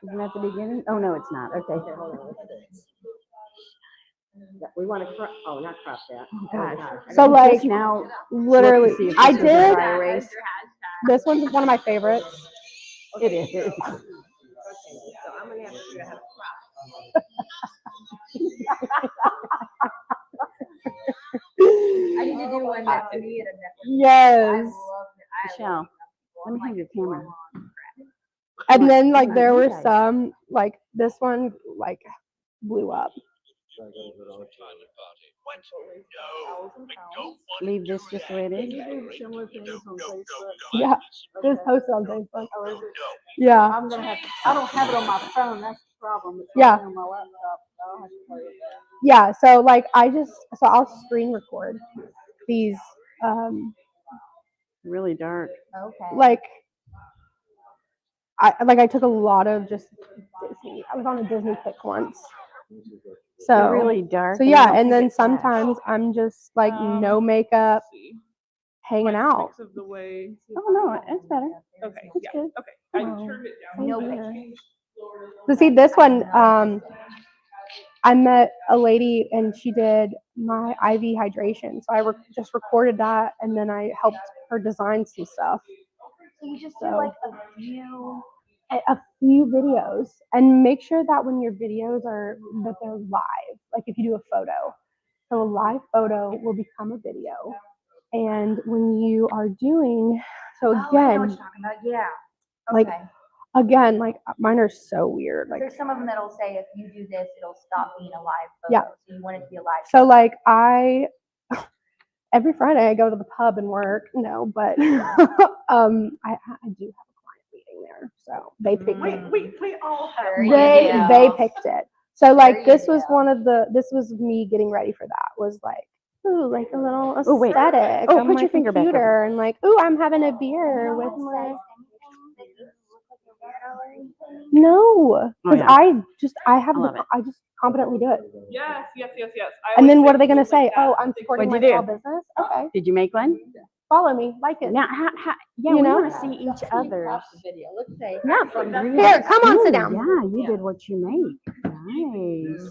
Isn't that the beginning? Oh, no, it's not. Okay. Here, hold on. We want to crop, oh, not crop that. Oh, gosh. So like Just now, literally, look to see if I this was a did. dry erase. This one's one of my favorites. It is. Okay, so I'm gonna have to figure out how to I need to do one that's me at a network. Yes. Michelle, let me have your camera. And then like Come on, there you were guys. some like this one like blew up. Leave this just the way it is. Similar things on Facebook. Yeah, this posted on Facebook. Oh, is it? Yeah, I'm gonna have, I don't have it on my phone, that's the problem. It's Yeah. only on my laptop, so I'll have to play with that. yeah. So like so I'll screen record these Really dark. Okay. like I took a lot of just Disney. I was on a Disney kick once. So They're really dark. So I yeah, don't and think then it flashed. sometimes I'm just like no makeup, Let's see. hanging Like out. 6 of the way. Oh, no, it's better. Okay, It's yeah, good. okay. I Oh, turned it down. no No pictures. So see this one, I met a lady and she did my IV hydration. So I just recorded that and then I helped her design some stuff. So you just So- do like a few. A few videos and make sure that when your videos are that they're live, like if you do a photo, so a live photo will become a video. And when you are doing, so Oh, I know what you're again, talking about. Yeah. like Okay. again, like mine are so weird. Like There's some of them that'll say if you do this, it'll stop being a live photo. Yeah. So you want it to be a live. so like every Friday I go to the pub and work. No, but I do have a client meeting there, so they picked it. We all have. There you They go. picked it. So like you this was go. this was me getting ready for that. Was like, ooh, like a little Oh, wait. aesthetic Oh, on put my your finger back up. computer and like, ooh, I'm having a beer with my no, because yeah. I have I love it. I just competently do it. Yes. And then what are they gonna say? Oh, I'm supporting my What'd you small do? business. Okay, Did you make one? follow me, like it. Now, yeah, You we know? want to see each other's. video. Let's say. Yeah. Here, come on, sit Ooh, down. Yeah, you did what you make. Nice.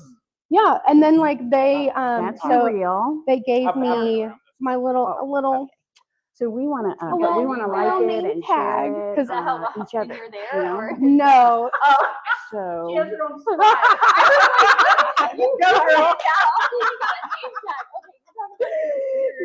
Yeah, and then like they That's so real. they gave me my a little So we want to, A but we little- want to little like name it and tag, share it 'cause- each other. You're You there, know? or- no. So You go, girl.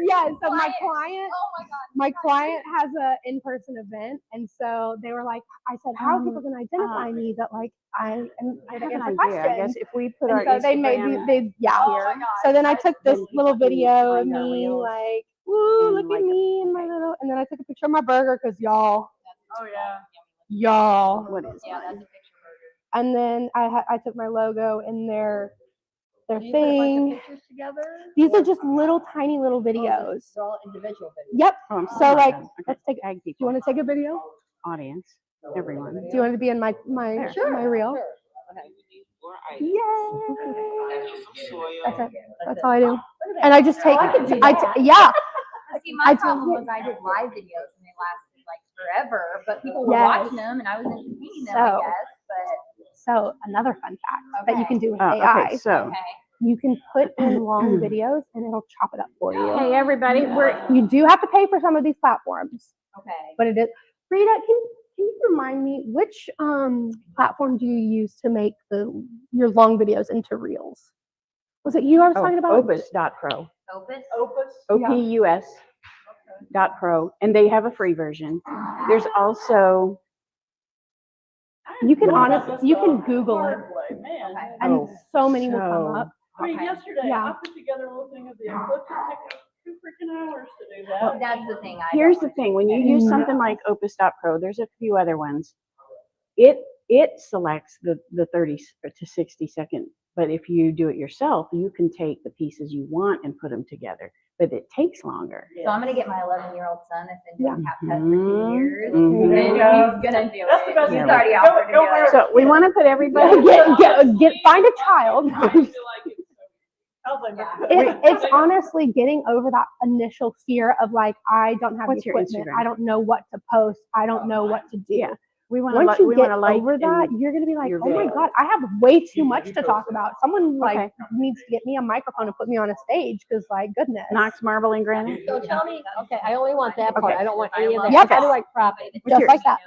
Yeah, so my client Oh my God. my client has a in-person event, and so they were like, I said, how are people going to identify me that like I am I here have to an answer idea. I questions? guess if we put And our so they made Instagram they yeah. Oh my God. So then I took this Then little people can video of find our me reels like, woo, and look like at me and my little, and then I took a picture of my burger because y'all, Oh yeah. what is Yeah, it? that's a picture burger. and then I took my logo in their Do you put a bunch of thing. pictures together? These Or- are just little tiny little videos. They're all individual videos. Yep. Oh, I'm So sorry like, about that. Okay. let's take. Tag Do people, you want to take a video? audience, everyone. Do you want to be in my my reel? Sure. Okay. Yay! That's it. That's all I do. And I just take. Yeah. See, my I problem took was I did live videos and they lasted like forever, but people were Yes. watching them and I was entertaining them, So- I guess. So another fun fact that you can do with Okay, AI. so But okay. You can put in long videos and it'll chop it up for you. hey everybody, You do have to pay for some of these platforms, Okay. but it is. Rita, can you remind me which platform do you use to make your long videos into reels? Was it you I was talking about? Opus.pro. Opus? OPUS .pro, and they have a free version. There's also You can you can Google it, Man. Okay. and Oh, so many will come so- up. I mean, Okay. yesterday Yeah. I put together a little thing of the eclipse. It took us 2 freaking hours to do that. Well, that's the thing. here's the thing: when you use something like Opus.pro, there's a few other ones. It selects the 30 to 60 second. But if you do it yourself, you can take the pieces you want and put them together. But it takes longer. So I'm gonna get my 11-year-old son that's been doing CapCut for Mhm. 2 years. Mhm. And There you go. he's gonna do That's the it. best He's thing. already Go- offered to go do learn. it. So we want to put everybody. Find a child. I feel like It's honestly getting over that initial fear of like, I don't have What's the your equipment. Instagram? I don't know what to post. I don't know what to do. Yeah. We want Once to, you we get want to like over that, and- you're gonna be like, your oh my video. God, I have way too much to talk about. Someone like Okay. needs to get me a microphone and put me on a stage because like goodness. Knox Marble and Granite. So tell me, okay, I only want that part. Okay. I don't want any of that. Yep. How do I crop it? Just like that.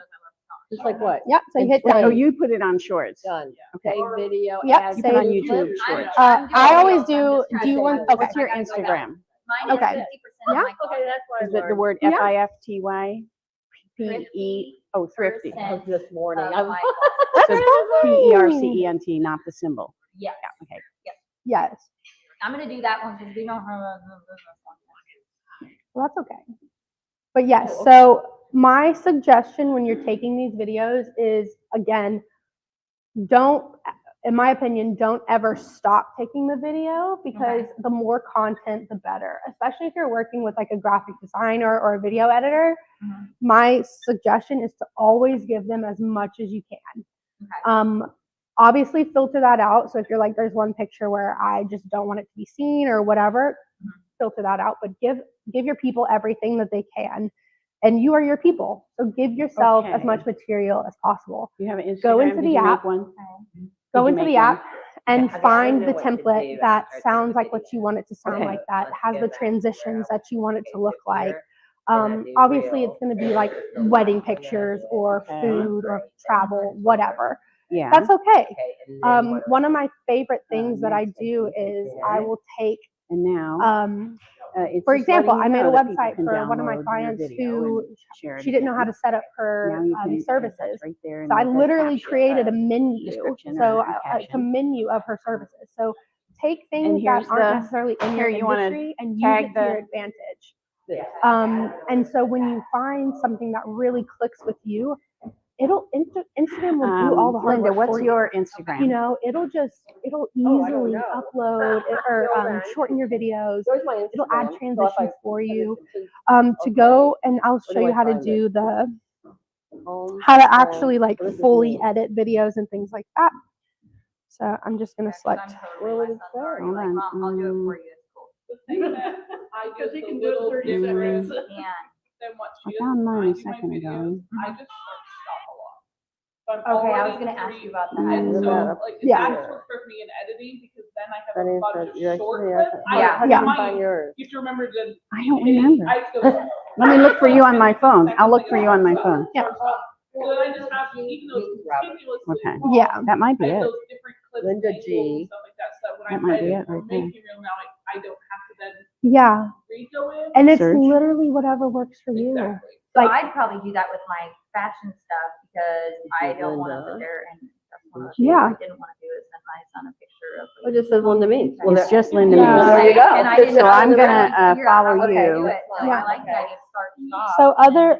Just like what? Yep. So you hit Oh, done. you put it on shorts. Done. Okay. Save video. Yep, add You put on save YouTube clip. shorts. I always do. Do you want? Okay. What's your Instagram? Mine is 50% Okay. of Yeah. my Okay, that's what I Is it the learned. word Yeah. FIFTY? PE? Oh, thrifty. Percent This morning. of I'm- my That's So fine. PERCENT, not the symbol. Yeah, Okay. Yes. I'm gonna do that one because we don't have a business one. Well, that's okay. But yes, so my suggestion when you're taking these videos is, again, don't, in my opinion, don't ever stop taking the video because the more content, the better. Especially if you're working with like a graphic designer or a video editor, my suggestion is to always give them as much as you can. Okay. Obviously filter that out. So if you're like, there's one picture where I just don't want it to be seen or whatever, filter that out, but give your people everything that they can. And you are your people. So give yourself as Okay. much material as possible. You have an Instagram? Go into Did the you make app. one? Go you into make the one? app and Okay, I find know the what to template do. that Start sounds taking like what you want it to sound Okay. like, that has the transitions that you want it to look like. And I do Obviously, real, it's going to be and like I do wedding live, and pictures then or Okay. food or travel, whatever. Yeah. That's okay. Okay, and then what do One I of do? my favorite things that I next, do I think is you I did. will take, And now, for it's just letting example, you I made a know that people website can for one of my download your clients video who and share it she didn't know how again. to set up Now her you can touch services. right there and So I with the literally caption, created a menu, description so or like a caption. menu of her services. So take And things that here's aren't the- necessarily in your here you wanna industry and use tag it to your the- advantage. This. And so when you find something that really clicks with you, Instagram will do all the hard Linda, work what's for your Instagram? you. You know, it'll easily know. upload or shorten your videos. Here's my It'll add Instagram. So if I transitions for send it you. to To go and I'll show do you I how to find do the home, how to home, actually like so this is fully me. edit videos and things like that. So I'm just gonna select. Where would it say? Hold on. I'll do it for you. It's cool. The thing that I do Because he is a can do it little 30 different seconds. And than what I she found is. mine I a do my second ago. videos, I just stop a lot. So I'm okay, I was already gonna ask you about And that. Mm. so, like, Yeah. that just works for me in editing because then I have That a is bunch that of you short actually clips. have. Yeah. How do Yeah. you find yours? You have to remember to. I don't remember. I have to go. Let me look for you on my phone. I'll look for you on my phone. Yeah. So then I just have, even though it's continuously Okay. long, Yeah. That might I be have it. those different clips. Linda and G. angles and stuff like that, so that when That I'm might be editing it or right there. making real now, I don't have to then Yeah, re-go in. and it's Search. literally whatever works for you. Exactly. So Like- I'd probably do that with my fashion stuff because I don't want to Linda. sit there and that's one of the Yeah. things I didn't want to do is send my son a picture of. It just says Linda me. Well, It's there- just Linda Yeah. Means. There you go. And I didn't So know I'm that gonna, I could figure out follow how to you. do it. So Yeah. I like that it's start stop. So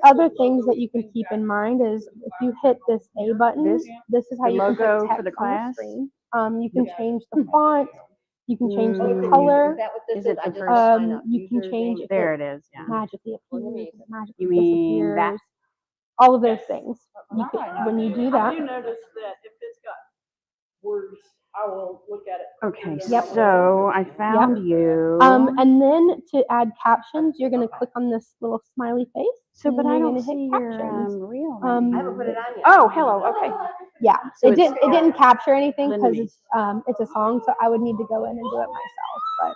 other things that you can keep in mind is if you hit this A button, this is how the you can logo put for text the on class? the screen. You can change the font, you can change the Mm. color, Is that what this Is it I the just first- sign up. you can Username. change it. There it is, yeah. magically appears, Linda it magically You mean that? disappears. All of those things. You can, when you do I that, do notice that if it's got words, I will look at it. Okay, Yep. so I found you. and then to add captions, you're gonna click on this little smiley face. So, and but then I you're don't gonna hit see your captions. real Um, name. I haven't put it on yet. Oh, hello, okay. Yeah, So it it's- didn't capture anything Linda because it's a song, so I would need to go in and do it myself.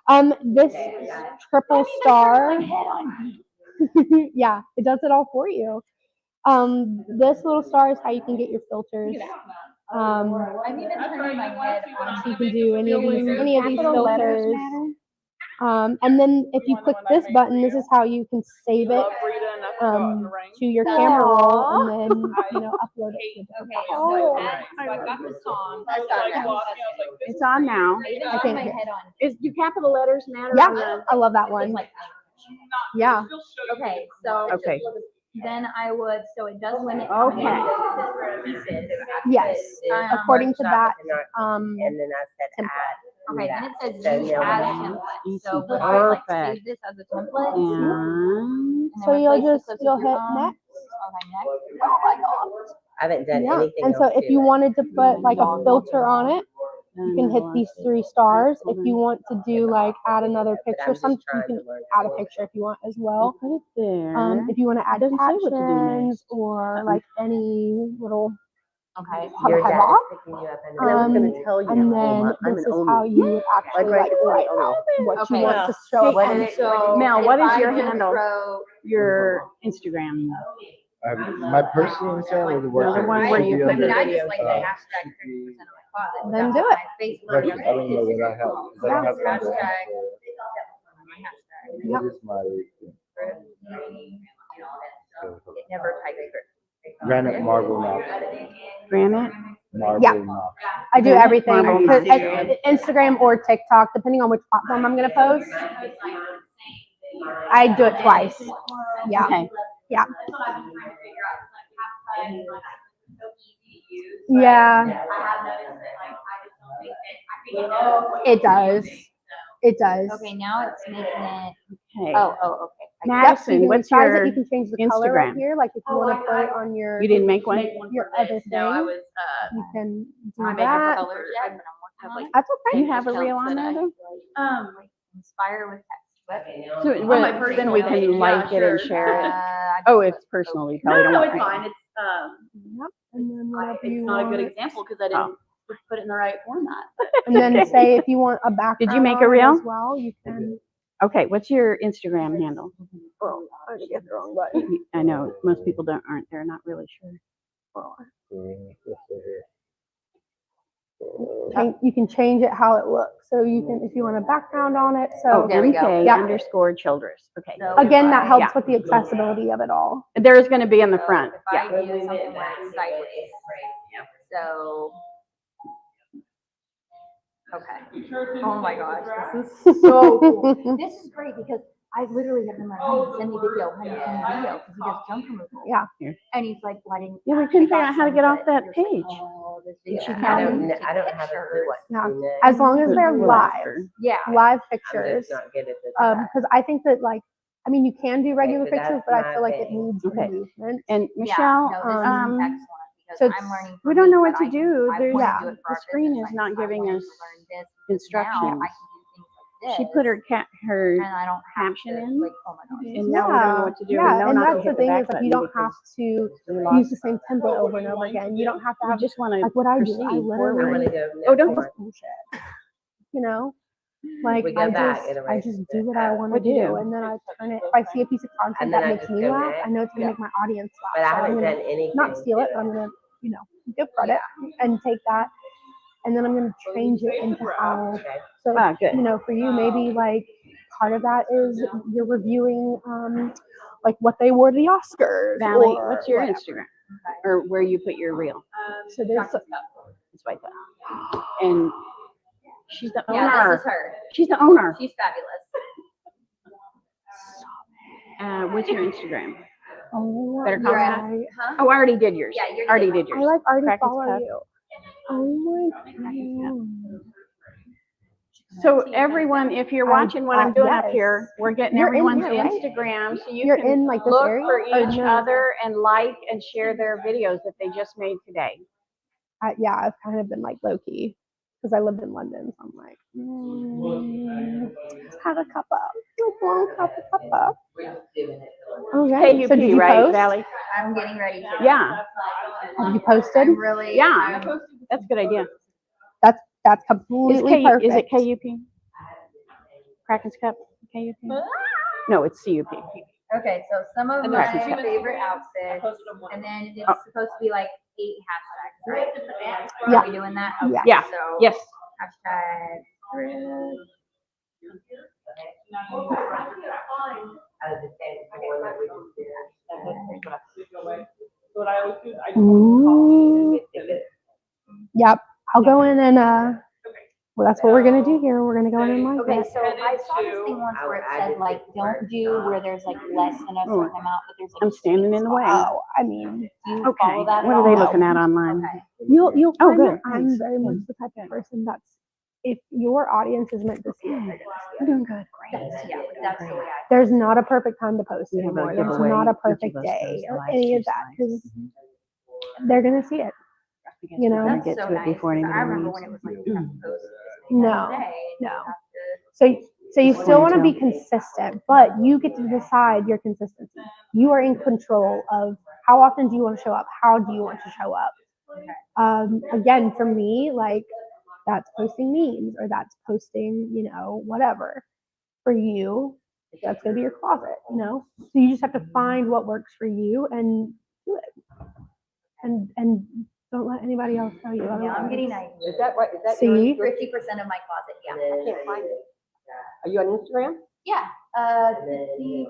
But this triple star, yeah, it does it all for you. This little star is how you can get your filters. I'm even turning my head on. So you can do any of these Capital letters filters. matter? And then if you click this button, this is how you can save it Love Rita enough to go out in the rain. to your camera roll Aw. and then upload it to a different Okay, platform. so Oh, I got the song. I was like, watching, I was like, this It's is on pretty now. I even I turned can't my hear. head on. Do capital letters matter? Yeah, on the- I love that It's one. like, not- Yeah. it'll still show you okay, different so Okay. then I would, so it does limit. Okay. how many pieces. Yes, according to that, And then I said template. add. Okay, then it says Then use they'll as know. template. So would I like Perfect. save this as a template? And And then so replace you'll the just, clips with you'll your hit own? next. Okay, next. Oh my God. I haven't done Yeah, anything and so else if to you it. wanted to put like a filter on it, you can hit these 3 stars. If you want to do like add another picture, you can add a picture if you want as well. Put it there. If you want to add doesn't say what to do captions or like any little Okay. Your dad blah, is picking you up and I was gonna tell you. and then I'm this an is how Omi. you would actually Like like write out what you Okay. want to show Hey, up on and the so, screen. Mel, what is your If I handle? throw- Your Instagram. My personal account or the work? No, the one where you I put mean, the I video. just like the hashtag 30% of my closet. Then That's do my it. Facebook. I don't know what I have. 'Cause I don't have one Hashtag. for- My hashtag. What is my It never types for. granite marble knob? Granite? Marble Yeah. knob. I do everything. Marble Put- Mountain. Instagram or TikTok, depending on which platform I'm gonna post. I do it twice. Yeah. Okay. Yeah. That's what I've been trying to figure out. It's like hashtag is like so easy to use. Yeah. I have noticed that like I just don't think that I think it knows. It does. It does. Okay, now it's making it. Okay. Oh, okay. Yep, so you Madison, can what's resize your it. You can change the color right Instagram? here. Like if you want to put it on your, You didn't make one? your other thing, No, I was, you can do I made the that. colors yet, but I'm working on it. That's okay. You have a reel on there though? Inspire with text. What? So then we can like it and share it. Oh, it's personal. You probably don't want me- fine. It's, Yep. And then whatever you it's not a good want. example because I didn't put it in the right format. And then say if you want a background. Did you make a on it reel? As well, you can. Okay, what's your Instagram handle? Oh, I get the wrong button. I know most people they're not really sure. You can change it how it looks. So you can, if you want a background on it. So there we go. MK Yeah. _Childress. Okay. So again, that helps Yeah. with the accessibility of it all. There is going to be in the front. If I Yeah. do something like sideways. So. Okay. Oh my gosh, this is so cool. This is great because I literally have been like, honey, send me video, honey, send me video, because he does junk removal. Yeah. And he's like, why didn't? Yeah, we couldn't figure out how to get off that You're just like, page. "Oh, this You video." should I have don't, them. I don't have a clue what Yeah. to do next. As long as they're We'll ask live, her. Yeah. live I'm pictures. just not good at this. Because I think that like, I mean, you can do regular Okay, so pictures, that's but I my feel like it thing. needs Okay. movement. And Yeah, Michelle, no, this is excellent because so I'm it's- learning. we from don't you, know what but to I do. I There's- wanna yeah, do it for the our screen business. is not I giving wanted us to learn this because now instructions. I can do things like She this, put her and I don't have caption to, in, like, oh my gosh. and now we don't know what to do. We Yeah, know and not to that's the hit thing back is like button you don't because have to we use lost the same template over and over again. You don't have to We have just want to like what I do. proceed I I want literally to go. Oh, don't- next post bullshit. You know, like We go I back, just it I erases just do it what I out. want to What do you do, do? and then I turn it. If I see a piece of content And then that I makes just me go laugh, next. I know it's gonna make my audience laugh. But I so I'm haven't gonna done anything. not steal it, to but I'm gonna give credit and take that, and then I'm gonna change it into how. Okay. So Ah, good. for you, maybe like part of that is you're reviewing like what they wore to the Oscars. Valley, or what's your whatever. Instagram? Or where you put your reel? So there's It's right there. And she's the Yeah, owner. this is her. She's the owner. She's fabulous. What's your Instagram? oh Better call yeah, that. Huh? Oh, I already did yours. Yeah, you already already did I yours. like already Crackers follow Cup. you. Oh my god. So everyone, if you're watching what I'm doing up yes. here, we're getting You're in everyone's here, right? Instagram, so you You're can in like this look area. for Or each no? other and like and share their videos that they just made today. Yeah, I've kind of been like low key because I lived in London, so I'm like, have a cup up, like one cup up. Okay, so did KUP, you right, post? Valley? I'm getting ready to. Yeah, Have you posted? I'm really. yeah, that's a good idea. That's Is, completely perfect. is it KUP? Kraken's Cup, KUP? No, it's CUP. Okay, so some of And my there's two favorite outfits, and then it's Oh. supposed to be like 8 hashtags, right? Yeah. Are we doing that? Yeah. Yeah. So Yes. hashtag. Ooh. Yep, I'll go in and well, that's what we're gonna do here. We're gonna go in and like Okay, it. so I saw this thing once where it said like, don't do where there's like less than a certain amount, but there's like. I'm standing in the way. Oh, I mean, Do you Okay, follow that at what are they all? looking at online? Okay. you'll Oh, find good, that I'm thanks. very much the type of person that's if your audience is meant to see it, they're gonna see We're it. doing good. Yeah, that's the way I. There's not a perfect time to post We have a anymore. There's giveaway. not a Each of perfect us day does or live any of stream that slides. because they're gonna see it. I guess you we know? better That's get so to it nice, before 'cause anybody I remember leaves. when it was like, you have to post this No, every day, and no. you have to. So you still want to be Clientele. consistent, but you get to decide your consistency. You are in control of how often do you want to show up? How do you want to show up? Again, for me, like that's posting memes or that's posting, you know, whatever. For you, that's going to be your closet, you know? So you just have to find what works for you and do it. And don't let anybody else tell you Yeah, I'm otherwise. getting ideas. Is that right? Is that See? 50% of my closet, yeah. I can't find it. Are you on Instagram? Yeah, 50%.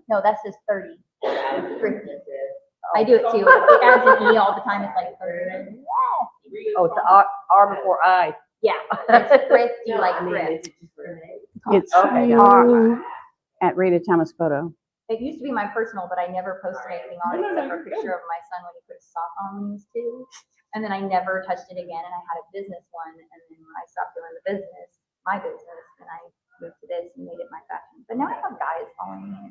No, that says 30. 50. I do it too. It adds an E all the time. It's like 30. Oh, it's the R before I. Yeah, it's thrifty, like thrift. It's Okay. R at Rita Thomas Photo. It used to be my personal, but I never posted anything on it except for a picture of my son when he put his sock on when he was 2. And then I never touched it again. And I had a business one. And then when I stopped doing the business, my business, then I moved to this and made it my fashion. But now I have guys following me.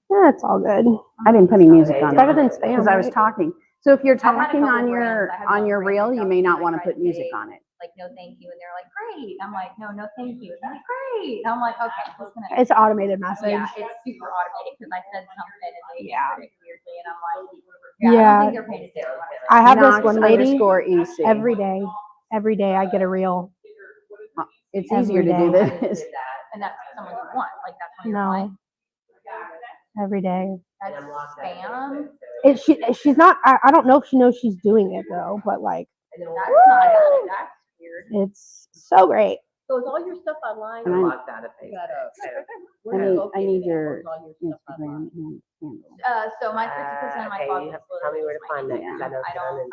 Yeah, it's all good. I didn't put any music on Better it than spam. because I was right? talking. So if you're I've had a talking couple on your brands. I have one brand reel, that you comes may to not me, want to I try put music say, on it. like, no, thank you. And they're like, great. I'm like, no, thank you. And they're like, great. I'm like, okay, I'm just gonna. It's an automated message. Yeah, it's super automated because I said something and they Yeah. answered it weirdly, and I'm like, I Yeah. don't think they're paying attention. I have this Knox one lady _EC. every day. Every day I get a reel. It's every easier to do day. this. And that's someone you want, like that's one of your No. clients. Every day. That's spam. She's not. I don't know if she knows she's doing it though, but like That's not, that's weird. it's so great. So is all your stuff online? And or I'm- locked out of Facebook? I need your Instagram handle. So my 50% of my Okay, closet. you have to tell me where to find that, because I know I it's don't on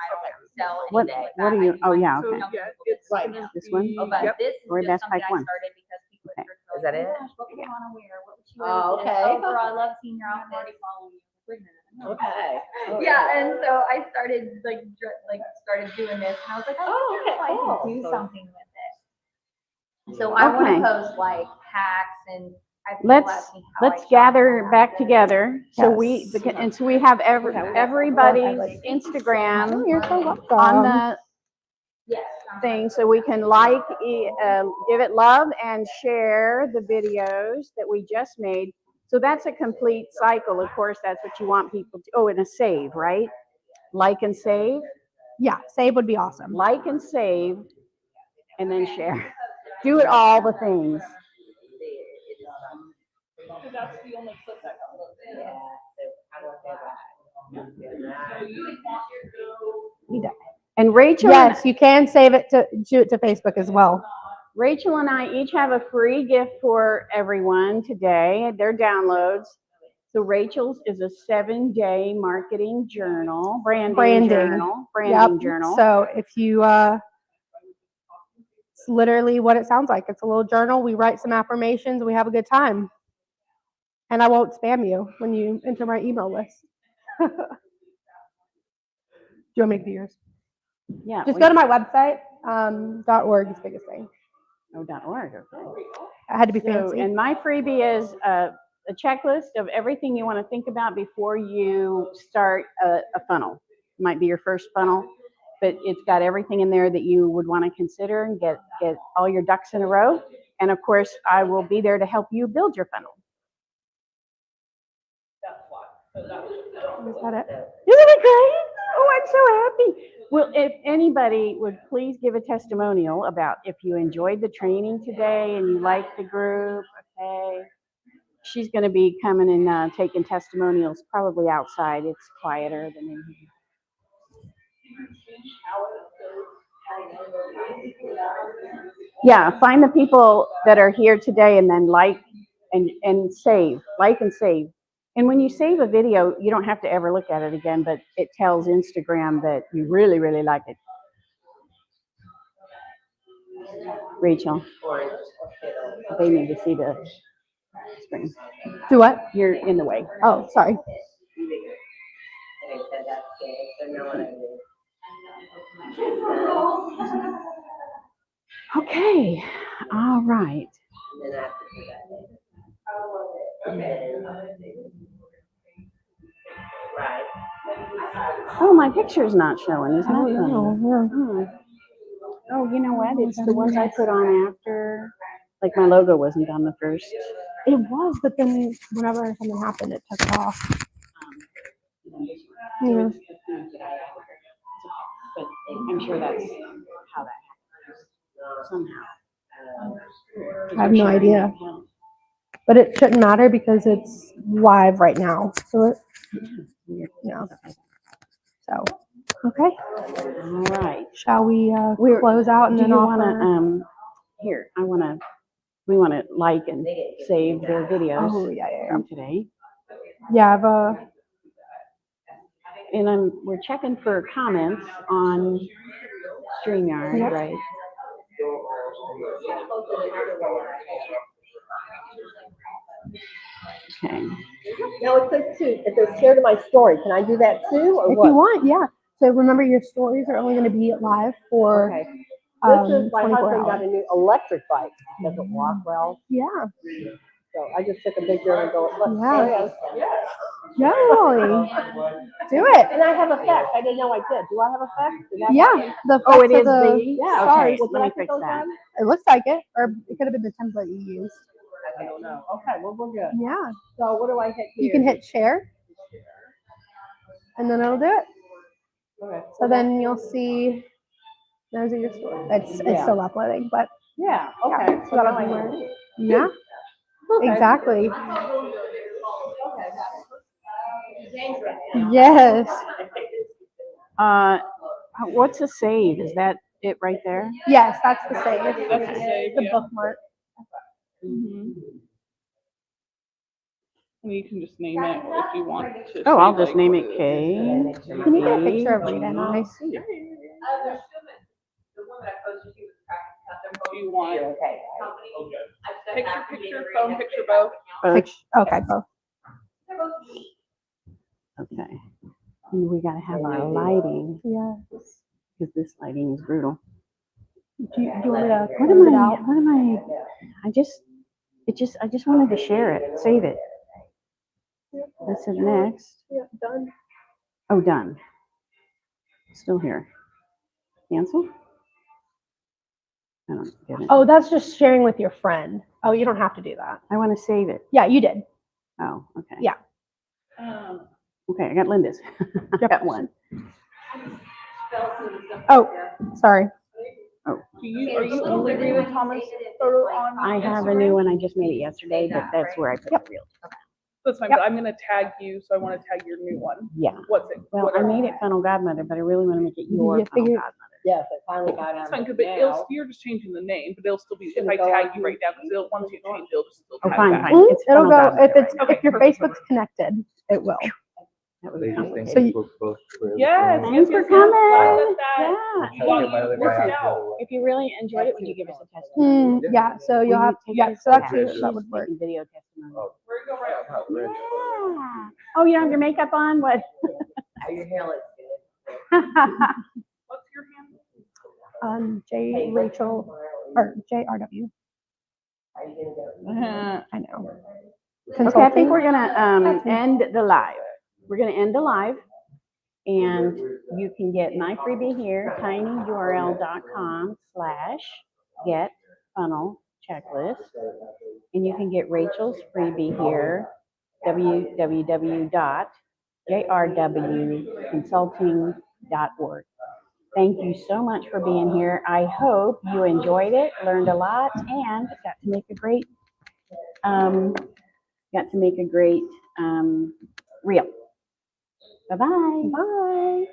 sell What- anything like what that. are you- I do oh, like yeah, to okay. tell people It's that right. this This one? Oh, but this is Or just Best something Pike I one. started because people Okay. are so Is that like, it? "Oh gosh, what would you want to wear? What would she wear? Oh, to this? okay. Oh, girl, I love seeing your outfits. Okay. Yeah, and so I started started doing this, and I was like, Oh, okay, I cool. can do something with it. So I want Okay. to post like hacks and I have people ask me how I Let's shop. gather back together. So Yes. and so we have everybody's Instagram Oh, you're so welcome. on the Yes. thing, so we can give it love and share the videos that we just made. So that's a complete cycle. Of course, that's what you want people to. Oh, and a save, right? Like and save, Yeah, save would be awesome. like and save, and then share. Do it all the things. That's the only clip that got And Rachel, Yes, you can save it to Facebook as well. Rachel and I each have a free gift for everyone today. Their downloads. So Rachel's is a 7-day marketing journal, branding journal. So if you, it's literally what it sounds like. It's a little journal. We write some affirmations. We have a good time. And I won't spam you when you enter my email list. Do you want me to do yours? Yeah. Just go to my website. .org is the biggest thing. .org. Okay. I had to be So, fancy. and my freebie is a checklist of everything you want to think about before you start a funnel. It might be your first funnel, but it's got everything in there that you would want to consider and get all your ducks in a row. And of course, I will be there to help you build your funnel. Is that it? Isn't it great? Oh, I'm so happy. Well, if anybody would please give a testimonial about if you enjoyed the training today and you liked the group, okay? She's going to be coming and taking testimonials probably outside. It's quieter than in here. Yeah, find the people that are here today and then like and save. And when you save a video, you don't have to ever look at it again, but it tells Instagram that you really, really like it. Rachel, they need to see the screen. Do what? You're in the way. Oh, sorry. Okay, all right. Oh, my picture's not showing. Isn't that funny? Yeah. Hmm. Oh, you know what? It's the ones I put on after. Like my logo wasn't on the first. It was, but then whenever something happened, it took it off. Yeah. But I'm sure that's how that happened. Somehow. I have no idea. But it shouldn't matter because it's live right now. So it, yeah. So, okay. All right. Shall we We're- close out and Do then you offer? want to, here, we want to like and save their videos Oh, yeah. from today. Yeah, I've And we're checking for comments on StreamYard, Yep. right? Okay. Now it says too, it says share to my story. Can I do that too, or if what? you want, yeah. So remember, your stories are only going to be live for Okay. This is my 24 husband got hours. a new electric bike. Doesn't walk well, Yeah. so I just took a picture and go. Look, Yeah. there it is. Yeah, Lolly. Do it. And I have effect. I didn't know I did. Do I have effect? Did that Yeah. happen? The Oh, it effects is of the, Yeah. okay, stars. let me fix that. It looks like it, or it could have been the template you used. I don't know. Okay, well, we're good. Yeah. So what do I hit here? You can hit share, and then it'll do it. Okay. So then you'll see those are your stories. It's Yeah. still uploading, but Yeah, yeah, okay. so that'll now I be know. where. Yeah. Okay. Exactly. Okay. Yes. What's a save? Is that it right there? Yes, that's the save. That's the save, The yeah. bookmark. Mhm. And you can just name it if you want to. Oh, I'll say, just like, name what it is. K. Can you get a picture of Rita and I? see. Do you want Okay. picture, phone picture, both? Okay, both. Okay. And we gotta have our lighting, Yeah. because this lighting is brutal. Do you want me to What close am it I, out? I just wanted to share it, save it. This is next. Yeah, done. Oh, done. Still here. Cancel? I don't get it. Oh, that's just sharing with your friend. Oh, you don't have to do that. I want to save it. Yeah, you did. Oh, okay. Yeah. Okay, I got Linda's. I got one. Oh, sorry. Oh, Are you only Rita Thomas photo on? I have a new one. I just made it yesterday, but that's where I put the real. That's fine, but I'm gonna tag you, so I wanna tag your new one. Yeah. What's it? Well, I made it Funnel Godmother, but I really want to make it your You Funnel figured- Godmother. Yes, I finally got That's on fine, it but now. you're just changing the name, but it'll still be, if Should I it go tag on you right now, because once you change, it'll just still Oh, tag fine, back. fine. It's It'll Funnel go Godmother if it's right now. if your Facebook's connected, it will. That was They just think complicated. So you- both for Yes. everything. Thanks for yes, coming. yes. Yeah. I'm trying to get my other guy out the other way. If you really enjoyed it, would you give us a testimony? Yeah, so you'll Will have, you take yeah, this so back? actually She's that would work. Taking video testimony. Oh, Where you go right I'm not ready. Yeah. Oh, you don't have your makeup on? What? How your hair looks What's your handle? J Rachel or JRW. Uh, I know. Okay, I think we're gonna end the live. We're gonna end the live. And you can get my freebie here, tinyurl.com/get-funnel-checklist. And you can get Rachel's freebie here, www.jrwconsulting.org. Thank you so much for being here. I hope you enjoyed it, learned a lot, and got to make a great reel. Bye-bye. Bye.